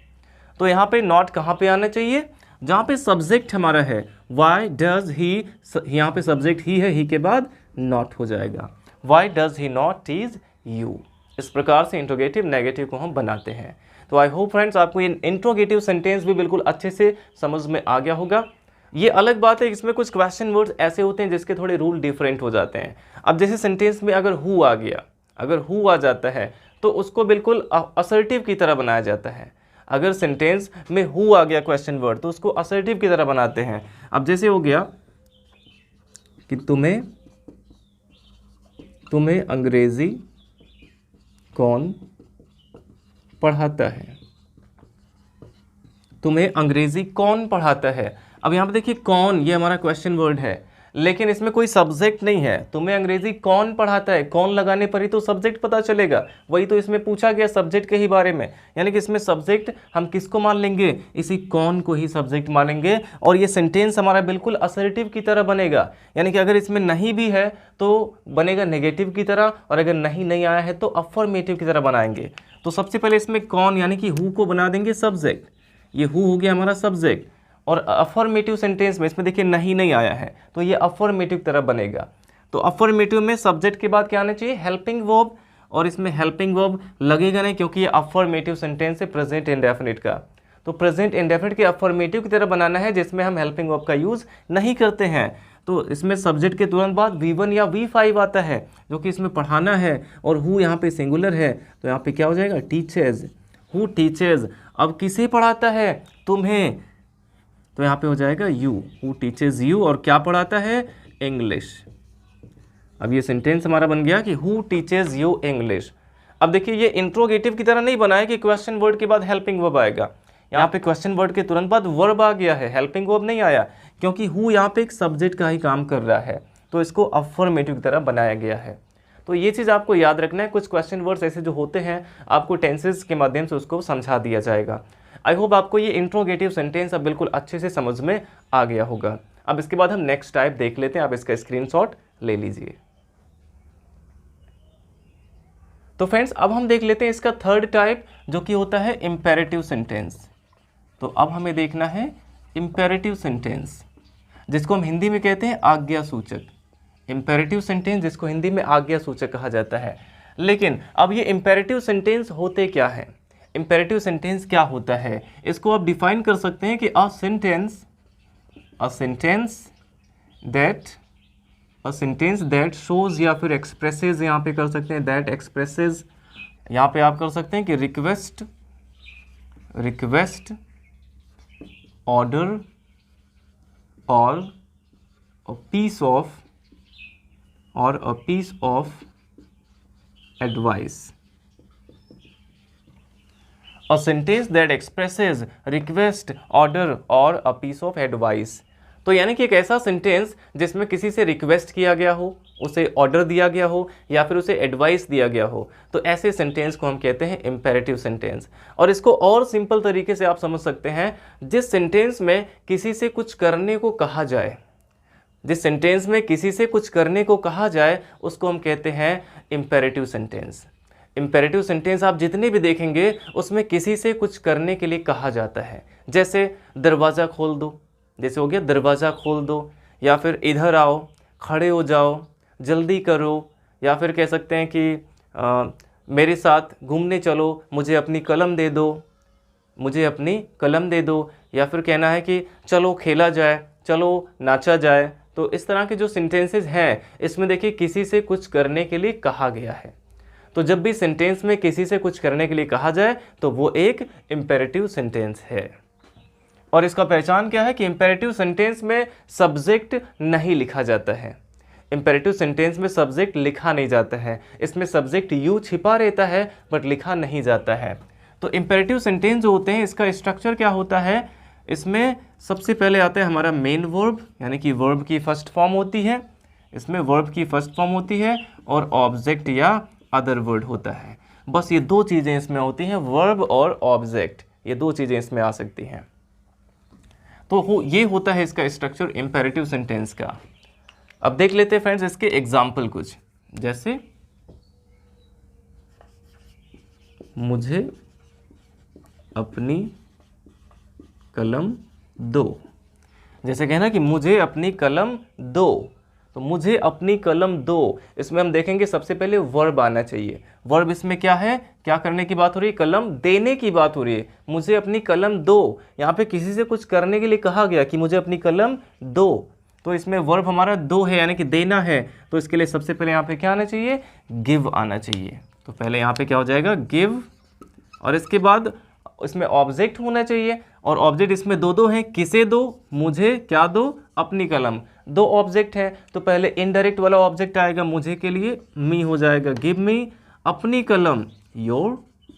तो यहाँ पे नॉट कहाँ पे आना चाहिए, जहाँ पे सब्जेक्ट हमारा है, वाई डज ही, यहाँ पे सब्जेक्ट ही है, ही के बाद नॉट हो जाएगा, why does he not teach you. इस प्रकार से इंट्रोगेटिव नेगेटिव को हम बनाते हैं। तो आई होप फ्रेंड्स आपको ये इंट्रोगेटिव सेंटेंस भी बिल्कुल अच्छे से समझ में आ गया होगा। ये अलग बात है, इसमें कुछ क्वेश्चन वर्ड्स ऐसे होते हैं जिसके थोड़े रूल डिफरेंट हो जाते हैं। अब जैसे सेंटेंस में अगर हु आ गया, अगर हु आ जाता है तो उसको बिल्कुल असर्टिव की तरह बनाया जाता है। अगर सेंटेंस में हु आ गया क्वेश्चन वर्ड, तो उसको असर्टिव की तरह बनाते हैं। अब जैसे हो गया कि तुम्हें अंग्रेजी कौन पढ़ाता है, तुम्हें अंग्रेजी कौन पढ़ाता है। अब यहाँ पे देखिए कौन, ये हमारा क्वेश्चन वर्ड है, लेकिन इसमें कोई सब्जेक्ट नहीं है। तुम्हें अंग्रेजी कौन पढ़ाता है, कौन लगाने पर ही तो सब्जेक्ट पता चलेगा, वही तो इसमें पूछा गया सब्जेक्ट के ही बारे में। यानी कि इसमें सब्जेक्ट हम किसको मान लेंगे, इसी कौन को ही सब्जेक्ट मानेंगे, और ये सेंटेंस हमारा बिल्कुल असर्टिव की तरह बनेगा। यानी कि अगर इसमें नहीं भी है तो बनेगा नेगेटिव की तरह, और अगर नहीं आया है तो अफर्मेटिव की तरह बनाएंगे। तो सबसे पहले इसमें कौन यानी कि हु को बना देंगे सब्जेक्ट, ये हु हो गया हमारा सब्जेक्ट। और अफर्मेटिव सेंटेंस में इसमें देखिए नहीं आया है, तो ये अफर्मेटिव तरह बनेगा। तो अफर्मेटिव में सब्जेक्ट के बाद क्या आना चाहिए, हेल्पिंग वर्ब, और इसमें हेल्पिंग वर्ब लगेगा नहीं क्योंकि ये अफर्मेटिव सेंटेंस है प्रेजेंट इंडेफिनिट का। तो प्रेजेंट इंडेफिनिट के अफर्मेटिव की तरह बनाना है, जिसमें हम हेल्पिंग वर्ब का यूज़ नहीं करते हैं। तो इसमें सब्जेक्ट के तुरंत बाद V1 या V5 आता है, जो कि इसमें पढ़ाना है, और हु यहाँ पे सिंगुलर है, तो यहाँ पे क्या हो जाएगा, टीचर्स, हु टीचर्स। अब किसे पढ़ाता है, तुम्हें, तो यहाँ पे हो जाएगा यू, हु टीचर्स यू, और क्या पढ़ाता है, इंग्लिश। अब ये सेंटेंस हमारा बन गया कि हु टीचर्स यू इंग्लिश। अब देखिए ये इंट्रोगेटिव की तरह नहीं बना है कि क्वेश्चन वर्ड के बाद हेल्पिंग वर्ब आएगा। यहाँ पे क्वेश्चन वर्ड के तुरंत बाद वर्ब आ गया है, हेल्पिंग वर्ब नहीं आया, क्योंकि हु यहाँ पे एक सब्जेक्ट का ही काम कर रहा है, तो इसको अफर्मेटिव की तरह बनाया गया है। तो ये चीज़ आपको याद रखना है। कुछ क्वेश्चन वर्ड्स ऐसे जो होते हैं, आपको टेंसेस के माध्यम से उसको समझा दिया जाएगा। आई होप आपको ये इंट्रोगेटिव सेंटेंस अब बिल्कुल अच्छे से समझ में आ गया होगा। अब इसके बाद हम नेक्स्ट टाइप देख लेते हैं, आप इसका स्क्रीनशॉट ले लीजिए। तो फ्रेंड्स अब हम देख लेते हैं इसका थर्ड टाइप, जो कि होता है इम्पेरेटिव सेंटेंस। तो अब हमें देखना है इम्पेरेटिव सेंटेंस, जिसको हम हिंदी में कहते हैं आज्ञा सूचक। इम्पेरेटिव सेंटेंस जिसको हिंदी में आज्ञा सूचक कहा जाता है। लेकिन अब ये इम्पेरेटिव सेंटेंस होते क्या हैं, इम्पेरेटिव सेंटेंस क्या होता है, इसको आप डिफाइन कर सकते हैं कि अ सेंटेंस दैट शोज या फिर एक्सप्रेसेस, यहाँ पे कर सकते हैं दैट एक्सप्रेसेस, यहाँ पे आप कर सकते हैं कि रिक्वेस्ट ऑर्डर और a piece of advice. A sentence that expresses request, order or a piece of advice. तो यानी कि एक ऐसा सेंटेंस जिसमें किसी से रिक्वेस्ट किया गया हो, उसे ऑर्डर दिया गया हो या फिर उसे एडवाइस दिया गया हो, तो ऐसे सेंटेंस को हम कहते हैं इम्पेरेटिव सेंटेंस। और इसको और सिंपल तरीके से आप समझ सकते हैं, जिस सेंटेंस में किसी से कुछ करने को कहा जाए, जिस सेंटेंस में किसी से कुछ करने को कहा जाए उसको हम कहते हैं इम्पेरेटिव सेंटेंस। इम्पेरेटिव सेंटेंस आप जितने भी देखेंगे उसमें किसी से कुछ करने के लिए कहा जाता है। जैसे दरवाज़ा खोल दो, जैसे हो गया दरवाज़ा खोल दो, या फिर इधर आओ, खड़े हो जाओ, जल्दी करो, या फिर कह सकते हैं कि मेरे साथ घूमने चलो, मुझे अपनी कलम दे दो, मुझे अपनी कलम दे दो, या फिर कहना है कि चलो खेला जाए, चलो नाचा जाए। तो इस तरह के जो सेंटेंसेस हैं इसमें देखिए किसी से कुछ करने के लिए कहा गया है। तो जब भी सेंटेंस में किसी से कुछ करने के लिए कहा जाए तो वो एक इम्पेरेटिव सेंटेंस है। और इसका पहचान क्या है कि इम्पेरेटिव सेंटेंस में सब्जेक्ट नहीं लिखा जाता है। इम्पेरेटिव सेंटेंस में सब्जेक्ट लिखा नहीं जाता है, इसमें सब्जेक्ट यू छिपा रहता है बट लिखा नहीं जाता है। तो इम्पेरेटिव सेंटेंस जो होते हैं इसका स्ट्रक्चर क्या होता है, इसमें सबसे पहले आता है हमारा मेन वर्ब, यानी कि वर्ब की फर्स्ट फॉर्म होती है, इसमें वर्ब की फर्स्ट फॉर्म होती है और ऑब्जेक्ट या अदर वर्ड होता है। बस ये दो चीज़ें इसमें होती हैं, वर्ब और ऑब्जेक्ट, ये दो चीज़ें इसमें आ सकती हैं। तो ये होता है इसका स्ट्रक्चर इम्पेरेटिव सेंटेंस का। अब देख लेते हैं फ्रेंड्स इसके एग्जाम्पल कुछ, जैसे मुझे अपनी कलम दो। जैसे कहना कि मुझे अपनी कलम दो, तो मुझे अपनी कलम दो, इसमें हम देखेंगे सबसे पहले वर्ब आना चाहिए। वर्ब इसमें क्या है, क्या करने की बात हो रही है, कलम देने की बात हो रही है। मुझे अपनी कलम दो, यहाँ पे किसी से कुछ करने के लिए कहा गया कि मुझे अपनी कलम दो, तो इसमें वर्ब हमारा दो है यानी कि देना है। तो इसके लिए सबसे पहले यहाँ पे क्या आना चाहिए, गिव आना चाहिए। तो पहले यहाँ पे क्या हो जाएगा, गिव, और इसके बाद इसमें ऑब्जेक्ट होना चाहिए, और ऑब्जेक्ट इसमें दो हैं, किसे दो, मुझे क्या दो, अपनी कलम। दो ऑब्जेक्ट है तो पहले इनडायरेक्ट वाला ऑब्जेक्ट आएगा मुझे के लिए, मी हो जाएगा, गिव मी, अपनी कलम, योर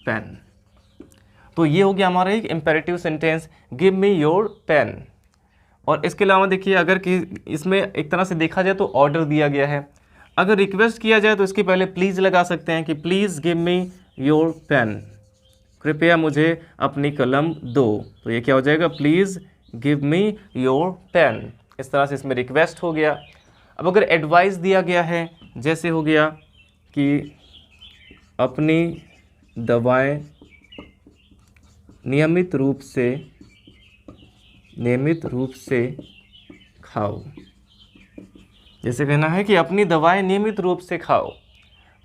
पेन। तो ये हो गया हमारा एक imperative sentence, give me your pen. और इसके अलावा देखिए अगर कि इसमें एक तरह से देखा जाए तो ऑर्डर दिया गया है, अगर रिक्वेस्ट किया जाए तो इसके पहले प्लीज़ लगा सकते हैं कि please give me your pen, कृपया मुझे अपनी कलम दो। तो ये क्या हो जाएगा, please give me your pen. इस तरह से इसमें रिक्वेस्ट हो गया। अब अगर एडवाइस दिया गया है, जैसे हो गया कि अपनी दवाएं नियमित रूप से खाओ। जैसे कहना है कि अपनी दवाएं नियमित रूप से खाओ,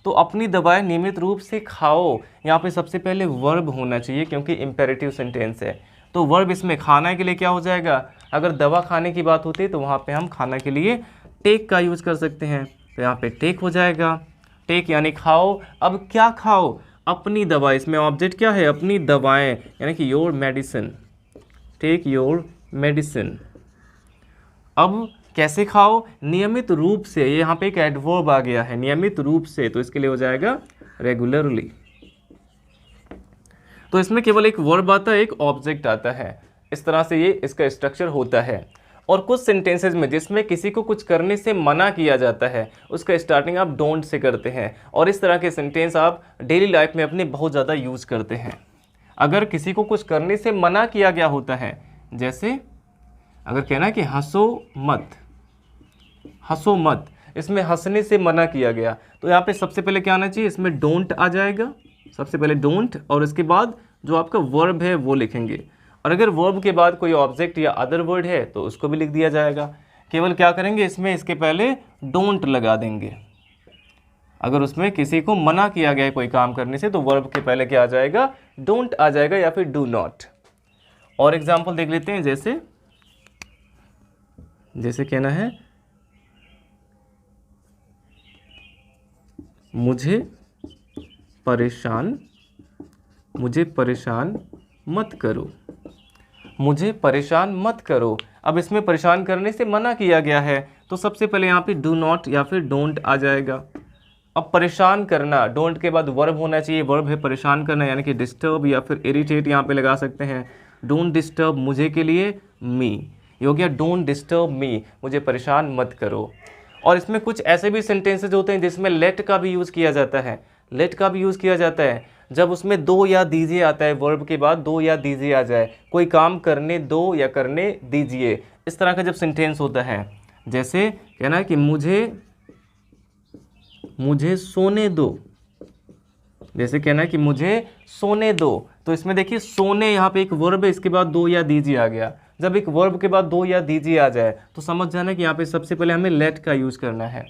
तो अपनी दवाएं नियमित रूप से खाओ, यहाँ पे सबसे पहले वर्ब होना चाहिए क्योंकि इम्पेरेटिव सेंटेंस है। तो वर्ब इसमें खाना के लिए क्या हो जाएगा, अगर दवा खाने की बात होती है तो वहाँ पे हम खाना के लिए टेक का यूज़ कर सकते हैं, तो यहाँ पे टेक हो जाएगा, टेक यानी खाओ। अब क्या खाओ, अपनी दवा, इसमें ऑब्जेक्ट क्या है, अपनी दवाएं, यानी कि your medicine, take your medicine. अब कैसे खाओ, नियमित रूप से, ये यहाँ पे एक एडवर्ब आ गया है, नियमित रूप से, तो इसके लिए हो जाएगा रेगुलरली। तो इसमें केवल एक वर्ब आता है, एक ऑब्जेक्ट आता है। इस तरह से ये इसका स्ट्रक्चर होता है। और कुछ सेंटेंसेज में जिसमें किसी को कुछ करने से मना किया जाता है उसका स्टार्टिंग आप डोंट से करते हैं, और इस तरह के सेंटेंस आप डेली लाइफ में अपने बहुत ज़्यादा यूज़ करते हैं। अगर किसी को कुछ करने से मना किया गया होता है, जैसे अगर कहना है कि हंसो मत, हंसो मत, इसमें हंसने से मना किया गया, तो यहाँ पे सबसे पहले क्या आना चाहिए, इसमें डोंट आ जाएगा, सबसे पहले डोंट, और इसके बाद जो आपका वर्ब है वो लिखेंगे। और अगर वर्ब के बाद कोई ऑब्जेक्ट या अदर वर्ड है तो उसको भी लिख दिया जाएगा। केवल क्या करेंगे, इसमें इसके पहले डोंट लगा देंगे। अगर उसमें किसी को मना किया गया है कोई काम करने से तो वर्ब के पहले क्या आ जाएगा, डोंट आ जाएगा या फिर डू नॉट। और एग्जाम्पल देख लेते हैं, जैसे कहना है मुझे परेशान मत करो, मुझे परेशान मत करो। अब इसमें परेशान करने से मना किया गया है, तो सबसे पहले यहाँ पे डू नॉट या फिर डोंट आ जाएगा। अब परेशान करना, डोंट के बाद वर्ब होना चाहिए, वर्ब है परेशान करना, यानी कि डिस्टर्ब या फिर इरिटेट यहाँ पे लगा सकते हैं। डोंट डिस्टर्ब मुझे के लिए मी, ये हो गया डोंट डिस्टर्ब मी, मुझे परेशान मत करो। और इसमें कुछ ऐसे भी सेंटेंसेज होते हैं जिसमें लेट का भी यूज़ किया जाता है। लेट का भी यूज़ किया जाता है जब उसमें दो या दीजिए आता है, वर्ब के बाद दो या दीजिए आ जाए, कोई काम करने दो या करने दीजिए, इस तरह का जब सेंटेंस होता है। जैसे कहना है कि मुझे सोने दो, जैसे कहना है कि मुझे सोने दो, तो इसमें देखिए सोने यहाँ पे एक वर्ब है, इसके बाद दो या दीजिए आ गया। जब एक वर्ब के बाद दो या दीजिए आ जाए तो समझ जाना कि यहाँ पे सबसे पहले हमें लेट का यूज़ करना है,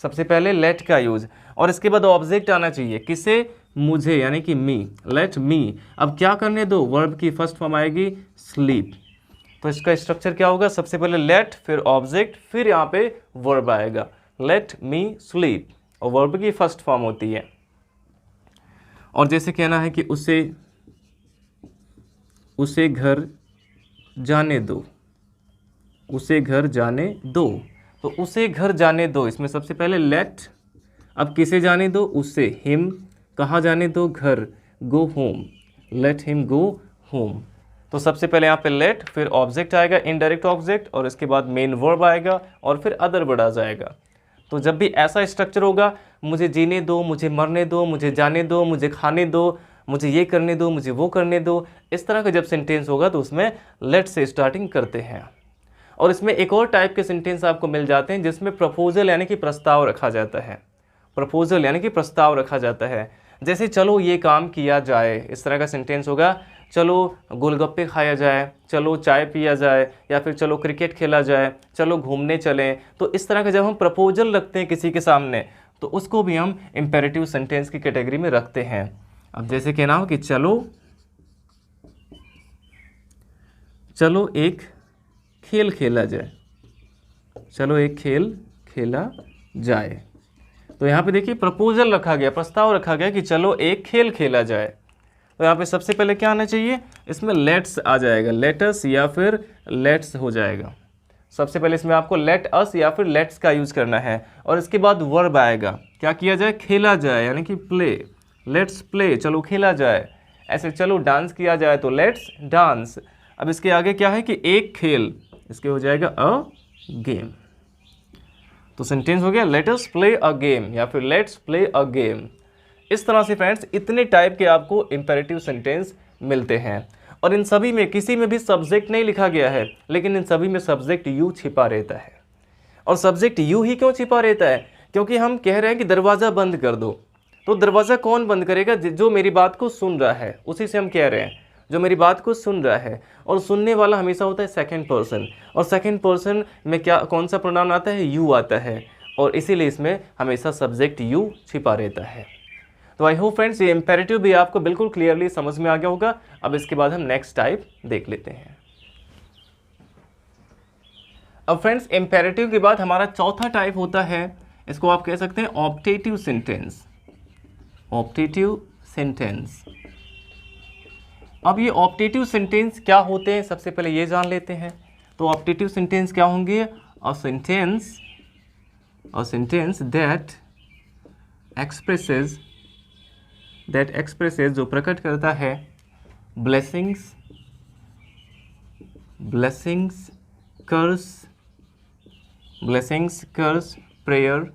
सबसे पहले लेट का यूज़, और इसके बाद ऑब्जेक्ट आना चाहिए, किसे, मुझे, यानी कि मी, लेट मी। अब क्या करने दो, वर्ब की फर्स्ट फॉर्म आएगी स्लीप, तो इसका स्ट्रक्चर क्या होगा, सबसे पहले लेट, फिर ऑब्जेक्ट, फिर यहाँ पे वर्ब आएगा, लेट मी स्लीप, और वर्ब की फर्स्ट फॉर्म होती है। और जैसे कहना है कि उसे घर जाने दो, उसे घर जाने दो, तो उसे घर जाने दो, इसमें सबसे पहले लेट, अब किसे जाने दो, उसे, हिम, कहाँ जाने दो, घर, go home, let him go home. तो सबसे पहले यहाँ पे लेट, फिर ऑब्जेक्ट आएगा, इनडायरेक्ट ऑब्जेक्ट, और इसके बाद मेन वर्ब आएगा, और फिर अदर वर्ड आ जाएगा। तो जब भी ऐसा स्ट्रक्चर होगा, मुझे जीने दो, मुझे मरने दो, मुझे जाने दो, मुझे खाने दो, मुझे ये करने दो, मुझे वो करने दो, इस तरह का जब सेंटेंस होगा तो उसमें लेट से स्टार्टिंग करते हैं। और इसमें एक और टाइप के सेंटेंस आपको मिल जाते हैं जिसमें प्रपोजल यानी कि प्रस्ताव रखा जाता है, प्रपोजल यानी कि प्रस्ताव रखा जाता है। जैसे चलो ये काम किया जाए, इस तरह का सेंटेंस होगा, चलो गोलगप्पे खाया जाए, चलो चाय पिया जाए, या फिर चलो क्रिकेट खेला जाए, चलो घूमने चलें। तो इस तरह का जब हम प्रपोजल रखते हैं किसी के सामने तो उसको भी हम इम्पेरेटिव सेंटेंस की कैटेगरी में रखते हैं। अब जैसे कहना हो कि चलो एक खेल खेला जाए, चलो एक खेल खेला जाए, तो यहाँ पे देखिए प्रपोजल रखा गया, प्रस्ताव रखा गया कि चलो एक खेल खेला जाए। तो यहाँ पे सबसे पहले क्या आना चाहिए, इसमें लेट्स आ जाएगा, लेटस या फिर लेट्स हो जाएगा। सबसे पहले इसमें आपको लेट अस या फिर लेट्स का यूज़ करना है, और इसके बाद वर्ब आएगा, क्या किया जाए, खेला जाए, यानी कि प्ले, लेट्स प्ले, चलो खेला जाए। ऐसे चलो डांस किया जाए तो लेट्स डांस। अब इसके आगे क्या है कि एक खेल, इसके हो जाएगा अ गेम। तो सेंटेंस हो गया let us play a game या फिर लेट्स प्ले अ गेम। इस तरह से फ्रेंड्स इतने टाइप के आपको इंपेरेटिव सेंटेंस मिलते हैं, और इन सभी में किसी में भी सब्जेक्ट नहीं लिखा गया है, लेकिन इन सभी में सब्जेक्ट यू छिपा रहता है। और सब्जेक्ट यू ही क्यों छिपा रहता है, क्योंकि हम कह रहे हैं कि दरवाज़ा बंद कर दो, तो दरवाज़ा कौन बंद करेगा, जो मेरी बात को सुन रहा है, उसी से हम कह रहे हैं, जो मेरी बात को सुन रहा है। और सुनने वाला हमेशा होता है सेकंड पर्सन, और सेकंड पर्सन में क्या, कौन सा प्रोनाउन आता है, यू आता है, और इसीलिए इसमें हमेशा सब्जेक्ट यू छिपा रहता है। तो आई होप फ्रेंड्स ये इंपेरेटिव भी आपको बिल्कुल क्लियरली समझ में आ गया होगा। अब इसके बाद हम नेक्स्ट टाइप देख लेते हैं। अब फ्रेंड्स इंपेरेटिव के बाद हमारा चौथा टाइप होता है, इसको आप कह सकते हैं ऑप्टेटिव सेंटेंस, ऑप्टेटिव सेंटेंस। अब ये ऑप्टेटिव सेंटेंस क्या होते हैं, सबसे पहले ये जान लेते हैं। तो ऑप्टेटिव सेंटेंस क्या होंगे, अ सेंटेंस दैट एक्सप्रेसेस जो प्रकट करता है ब्लेसिंग्स, कर्स, प्रेयर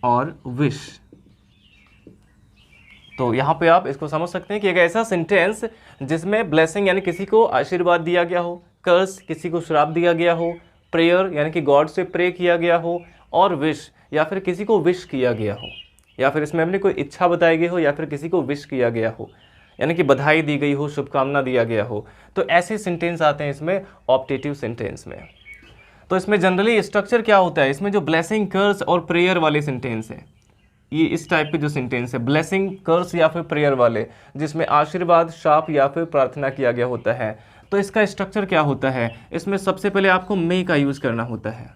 और विश। तो यहाँ पे आप इसको समझ सकते हैं कि एक ऐसा सेंटेंस जिसमें ब्लेसिंग यानी किसी को आशीर्वाद दिया गया हो, कर्स किसी को श्राप दिया गया हो, प्रेयर यानी कि गॉड से प्रे किया गया हो, और विश या फिर किसी को विश किया गया हो, या फिर इसमें हमने कोई इच्छा बताई गई हो, या फिर किसी को विश किया गया हो, यानी कि बधाई दी गई हो, शुभकामना दिया गया हो। तो ऐसे सेंटेंस आते हैं इसमें ऑप्टेटिव सेंटेंस में। तो इसमें जनरली स्ट्रक्चर क्या होता है, इसमें जो ब्लेसिंग, कर्स और प्रेयर वाले सेंटेंस हैं, ये इस टाइप के जो सेंटेंस है ब्लेसिंग, कर्स या फिर प्रेयर वाले, जिसमें आशीर्वाद, शाप या फिर प्रार्थना किया गया होता है, तो इसका स्ट्रक्चर क्या होता है, इसमें सबसे पहले आपको मे का यूज़ करना होता है,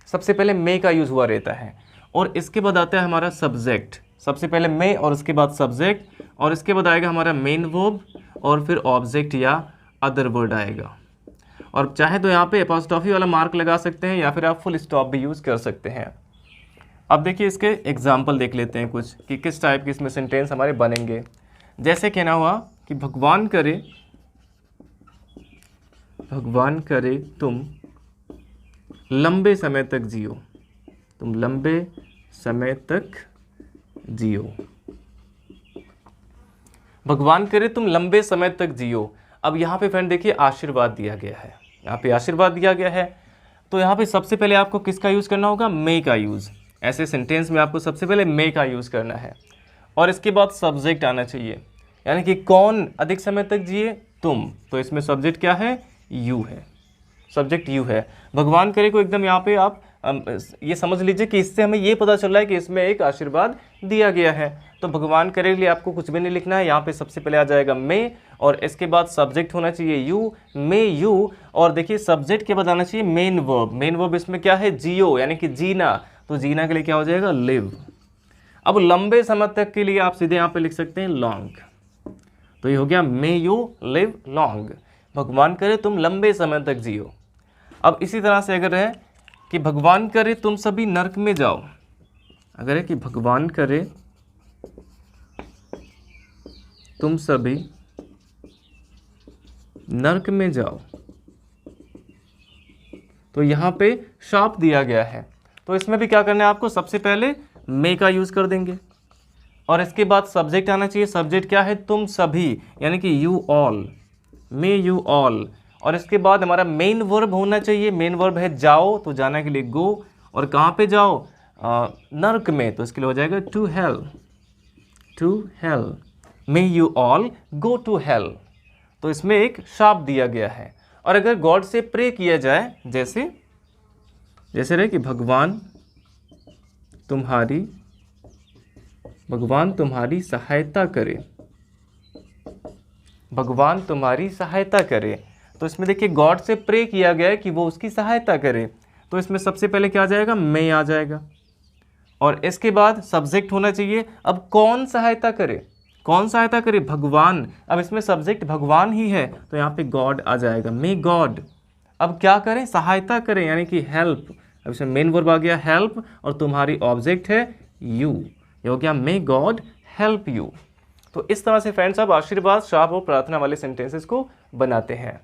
सबसे पहले मे का यूज़ हुआ रहता है, और इसके बाद आता है हमारा सब्जेक्ट। सबसे पहले मे और उसके बाद सब्जेक्ट और इसके बाद आएगा हमारा मेन वर्ब और फिर ऑब्जेक्ट या अदर वर्ड आएगा। और चाहे तो यहाँ पे एपोस्ट्रोफी वाला मार्क लगा सकते हैं या फिर आप फुल स्टॉप भी यूज़ कर सकते हैं। अब देखिए इसके एग्जाम्पल देख लेते हैं कुछ कि किस टाइप के इसमें सेंटेंस हमारे बनेंगे। जैसे कहना हुआ कि भगवान करे तुम लंबे समय तक जियो, तुम लंबे समय तक जियो। भगवान करे तुम लंबे समय तक जियो। अब यहाँ पे फ्रेंड देखिए आशीर्वाद दिया गया है, यहाँ पे आशीर्वाद दिया गया है, तो यहाँ पे सबसे पहले आपको किसका यूज़ करना होगा, मे का यूज़। ऐसे सेंटेंस में आपको सबसे पहले मे का यूज़ करना है और इसके बाद सब्जेक्ट आना चाहिए, यानी कि कौन अधिक समय तक जिए, तुम। तो इसमें सब्जेक्ट क्या है, यू है, सब्जेक्ट यू है। भगवान करे को एकदम यहाँ पे आप ये समझ लीजिए कि इससे हमें ये पता चल रहा है कि इसमें एक आशीर्वाद दिया गया है। तो भगवान करे के लिए आपको कुछ भी नहीं लिखना है, यहाँ पे सबसे पहले आ जाएगा मे और इसके बाद सब्जेक्ट होना चाहिए यू, मे यू। और देखिए सब्जेक्ट के बाद आना चाहिए मेन वर्ब। मेन वर्ब इसमें क्या है, जियो, यानी कि जीना। तो जीना के लिए क्या हो जाएगा, लिव। अब लंबे समय तक के लिए आप सीधे यहाँ पे लिख सकते हैं लॉन्ग। तो ये हो गया मे यू लिव लॉन्ग, भगवान करे तुम लंबे समय तक जियो। अब इसी तरह से अगर है कि भगवान करे तुम सभी नरक में जाओ, अगर है कि भगवान करे तुम सभी नरक में जाओ, तो यहाँ पे शाप दिया गया है। तो इसमें भी क्या करना है आपको, सबसे पहले मे का यूज़ कर देंगे और इसके बाद सब्जेक्ट आना चाहिए। सब्जेक्ट क्या है, तुम सभी, यानी कि you all, may you all. और इसके बाद हमारा मेन वर्ब होना चाहिए। मेन वर्ब है जाओ, तो जाना के लिए गो, और कहाँ पे जाओ, नर्क में, तो इसके लिए हो जाएगा to hell, to hell. May you all go to hell. तो इसमें एक शाप दिया गया है। और अगर गॉड से प्रे किया जाए, जैसे रहे कि भगवान तुम्हारी सहायता करे, भगवान तुम्हारी सहायता करे। तो इसमें देखिए गॉड से प्रे किया गया है कि वो उसकी सहायता करे। तो इसमें सबसे पहले क्या आ जाएगा, मे आ जाएगा और इसके बाद सब्जेक्ट होना चाहिए। अब कौन सहायता करे, कौन सहायता करे, भगवान। अब इसमें सब्जेक्ट भगवान ही है, तो यहाँ पे गॉड आ जाएगा, मे गॉड। अब क्या करें, सहायता करें, यानी कि हेल्प। अब इसमें मेन वर्ब आ गया हेल्प और तुम्हारी ऑब्जेक्ट है यू, ये हो गया मे गॉड हेल्प यू। तो इस तरह से फ्रेंड्स आप आशीर्वाद, शाप और प्रार्थना वाले सेंटेंसेस को बनाते हैं।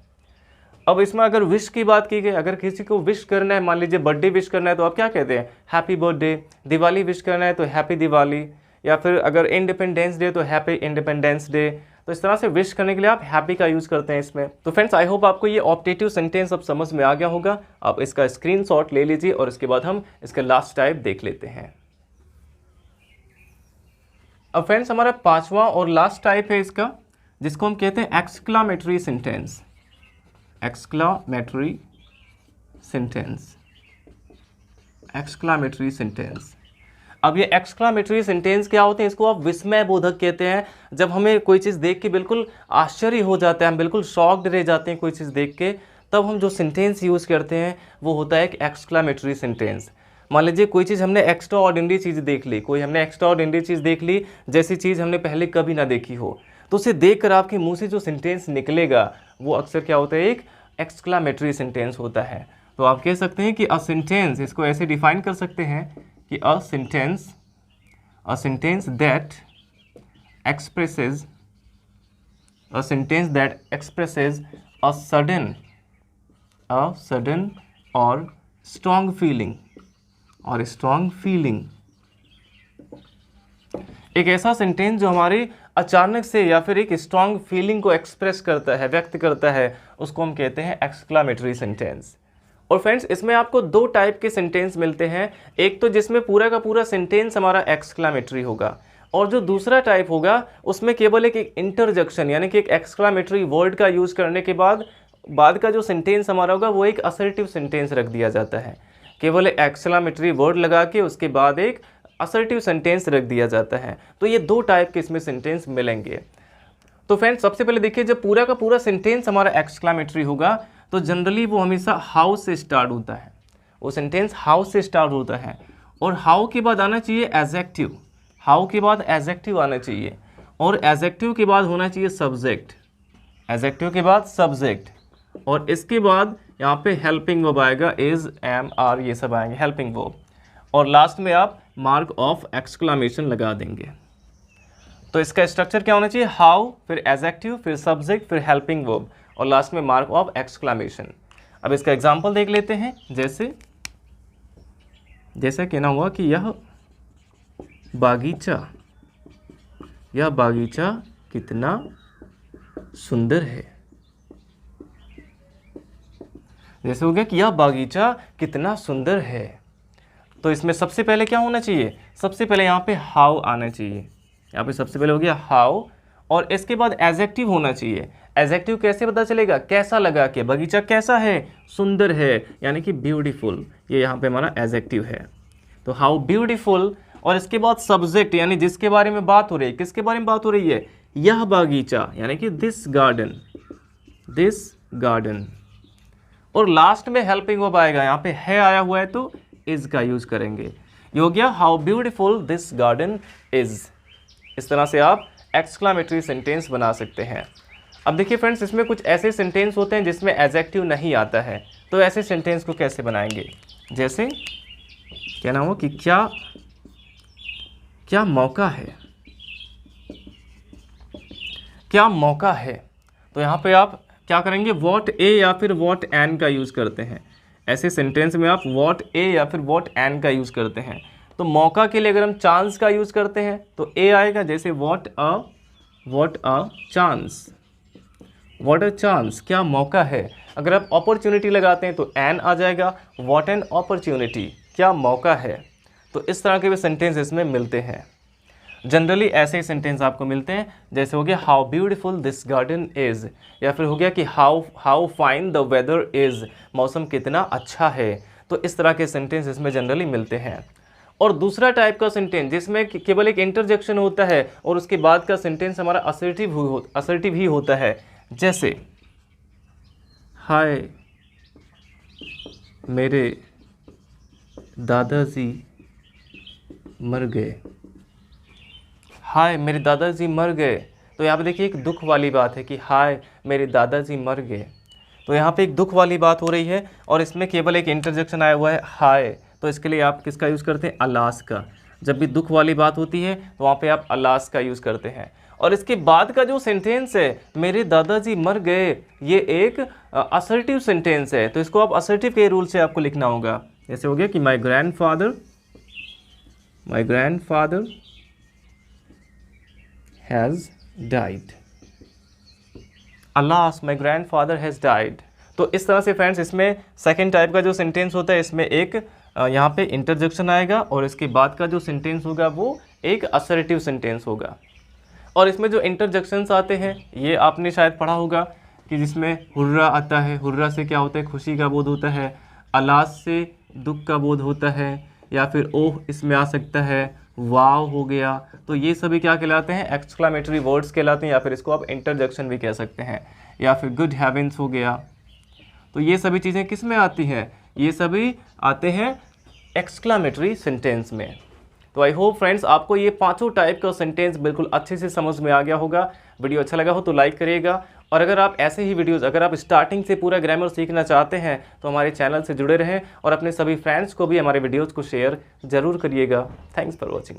अब इसमें अगर विश की बात की गई, अगर किसी को विश करना है, मान लीजिए बर्थडे विश करना है, तो आप क्या कहते हैं, हैप्पी बर्थडे। दिवाली विश करना है तो हैप्पी दिवाली, या फिर अगर इंडिपेंडेंस डे तो हैप्पी इंडिपेंडेंस डे। तो इस तरह से विश करने के लिए आप हैप्पी का यूज़ करते हैं इसमें। तो फ्रेंड्स आई होप आपको ये ऑप्टेटिव सेंटेंस अब समझ में आ गया होगा। आप इसका स्क्रीनशॉट ले लीजिए और इसके बाद हम इसका लास्ट टाइप देख लेते हैं। अब फ्रेंड्स हमारा पांचवा और लास्ट टाइप है इसका, जिसको हम कहते हैं exclamatory sentence. Exclamatory sentence, exclamatory sentence. अब ये एक्सक्लामेटरी सेंटेंस क्या होते हैं, इसको आप विस्मय बोधक कहते हैं। जब हमें कोई चीज़ देख के बिल्कुल आश्चर्य हो जाता है, हम बिल्कुल शॉक्ड रह जाते हैं कोई चीज़ देख के, तब हम जो सेंटेंस यूज़ करते हैं वो होता है एक एक्सक्लामेटरी सेंटेंस। मान लीजिए कोई चीज़ हमने एक्स्ट्रा ऑर्डिनरी चीज़ देख ली, हमने एक्स्ट्रा ऑर्डिनरी चीज़ देख ली, जैसी चीज़ हमने पहले कभी ना देखी हो, तो उसे देखकर आपके मुंह से जो सेंटेंस निकलेगा वो अक्सर क्या होता है, एक एक्सक्लामेटरी सेंटेंस होता है। तो आप कह सकते हैं कि अ सेंटेंस, इसको ऐसे डिफाइन कर सकते हैं कि a sentence that expresses a sudden और स्ट्रॉन्ग फीलिंग, एक ऐसा सेंटेंस जो हमारी अचानक से या फिर एक स्ट्रॉन्ग फीलिंग को एक्सप्रेस करता है, व्यक्त करता है, उसको हम कहते हैं एक्सक्लामेटरी सेंटेंस। और फ्रेंड्स इसमें आपको दो टाइप के सेंटेंस मिलते हैं, एक तो जिसमें पूरा का पूरा सेंटेंस हमारा एक्सक्लामेटरी होगा, और जो दूसरा टाइप होगा उसमें केवल एक इंटरजेक्शन, यानी कि एक एक्सक्लामेटरी वर्ड का यूज़ करने के बाद का जो सेंटेंस हमारा होगा वो एक असर्टिव सेंटेंस रख दिया जाता है। केवल एक्सक्लामेटरी वर्ड लगा के उसके बाद एक असर्टिव सेंटेंस रख दिया जाता है। तो ये दो टाइप के इसमें सेंटेंस मिलेंगे। तो फ्रेंड्स सबसे पहले देखिए, जब पूरा का पूरा सेंटेंस हमारा एक्सक्लामेटरी होगा तो जनरली वो हमेशा हाउ से स्टार्ट होता है, वो सेंटेंस हाउ से स्टार्ट होता है, और हाउ के बाद आना चाहिए एडजेक्टिव। हाउ के बाद एडजेक्टिव आना चाहिए और एडजेक्टिव के बाद होना चाहिए सब्जेक्ट, एडजेक्टिव के बाद सब्जेक्ट, और इसके बाद यहाँ पे हेल्पिंग वर्ब आएगा, इज, एम, आर, ये सब आएंगे हेल्पिंग वर्ब, और लास्ट में आप मार्क ऑफ एक्सक्लामेशन लगा देंगे। तो इसका स्ट्रक्चर क्या होना चाहिए, हाउ, फिर एडजेक्टिव, फिर सब्जेक्ट, फिर हेल्पिंग वर्ब और लास्ट में मार्क ऑफ एक्सक्लामेशन। अब इसका एग्जांपल देख लेते हैं। जैसे कहना हुआ कि यह बागीचा कितना सुंदर है। जैसे हो गया कि यह बागीचा कितना सुंदर है, तो इसमें सबसे पहले क्या होना चाहिए, सबसे पहले यहाँ पे हाउ आना चाहिए। यहाँ पे सबसे पहले हो गया हाउ और इसके बाद एडजेक्टिव होना चाहिए। एडजेक्टिव कैसे पता चलेगा, कैसा लगा के, बगीचा कैसा है, सुंदर है, यानी कि ब्यूटीफुल, ये यहाँ पे हमारा एडजेक्टिव है। तो हाउ ब्यूटीफुल, और इसके बाद सब्जेक्ट यानी जिसके बारे में बात हो रही है, किसके बारे में बात हो रही है, यह बागीचा, यानी कि दिस गार्डन, और लास्ट में हेल्पिंग वर्ब आएगा। यहाँ पे है आया हुआ है तो इज का यूज करेंगे। ये हो गया how beautiful this garden is. इस तरह से आप एक्सक्लामेटरी सेंटेंस बना सकते हैं। अब देखिए फ्रेंड्स, इसमें कुछ ऐसे सेंटेंस होते हैं जिसमें एडजेक्टिव नहीं आता है, तो ऐसे सेंटेंस को कैसे बनाएंगे। जैसे कहना हो कि क्या मौका है, तो यहाँ पे आप क्या करेंगे, वॉट ए या फिर वॉट एन का यूज़ करते हैं। ऐसे सेंटेंस में आप वॉट ए या फिर वॉट एन का यूज़ करते हैं। तो मौका के लिए अगर हम चांस का यूज़ करते हैं तो ए आएगा, जैसे वॉट अ चांस, क्या मौका है। अगर आप अपॉर्चुनिटी लगाते हैं तो एन आ जाएगा, वॉट एन अपॉर्चुनिटी, क्या मौका है। तो इस तरह के भी सेंटेंस इसमें मिलते हैं। जनरली ऐसे ही सेंटेंस आपको मिलते हैं, जैसे हो गया how beautiful this garden is, या फिर हो गया कि how fine the weather is, मौसम कितना अच्छा है। तो इस तरह के सेंटेंस इसमें जनरली मिलते हैं। और दूसरा टाइप का सेंटेंस जिसमें केवल एक इंटरजेक्शन होता है और उसके बाद का सेंटेंस हमारा असर्टिव ही होता है। जैसे हाय मेरे दादाजी मर गए, हाय मेरे दादाजी मर गए। तो यहाँ पे देखिए एक दुख वाली बात है कि हाय मेरे दादाजी मर गए, तो यहाँ पे एक दुख वाली बात हो रही है और इसमें केवल एक इंटरजेक्शन आया हुआ है हाय। तो इसके लिए आप किसका यूज़ करते हैं, अलास का। जब भी दुख वाली बात होती है तो वहाँ पे आप अलास का यूज़ करते हैं। और इसके बाद का जो सेंटेंस है मेरे दादाजी मर गए, ये एक असर्टिव सेंटेंस है, तो इसको आप असर्टिव के रूल से आपको लिखना होगा। जैसे हो गया कि माई grandfather has died, alas my grandfather has died. तो इस तरह से फ्रेंड्स इसमें सेकेंड टाइप का जो सेंटेंस होता है, इसमें एक यहाँ पे इंटरजेक्शन आएगा और इसके बाद का जो सेंटेंस होगा वो एक असर्टिव सेंटेंस होगा। और इसमें जो इंटरजेक्शंस आते हैं ये आपने शायद पढ़ा होगा कि जिसमें हुर्रा आता है, हुर्रा से क्या होता है, खुशी का बोध होता है, अलास से दुख का बोध होता है, या फिर ओह इसमें आ सकता है, वाव हो गया। तो ये सभी क्या कहलाते हैं, एक्सक्लामेटरी वर्ड्स कहलाते हैं, या फिर इसको आप इंटरजेक्शन भी कह सकते हैं। या फिर गुड हेवेंस हो गया। तो ये सभी चीज़ें किस में आती हैं, ये सभी आते हैं एक्सक्लामेटरी सेंटेंस में। तो आई होप फ्रेंड्स आपको ये पांचों टाइप का सेंटेंस बिल्कुल अच्छे से समझ में आ गया होगा। वीडियो अच्छा लगा हो तो लाइक करिएगा, और अगर आप ऐसे ही वीडियोस अगर आप स्टार्टिंग से पूरा ग्रामर सीखना चाहते हैं तो हमारे चैनल से जुड़े रहें और अपने सभी फ्रेंड्स को भी हमारे वीडियोज़ को शेयर ज़रूर करिएगा। Thanks for watching.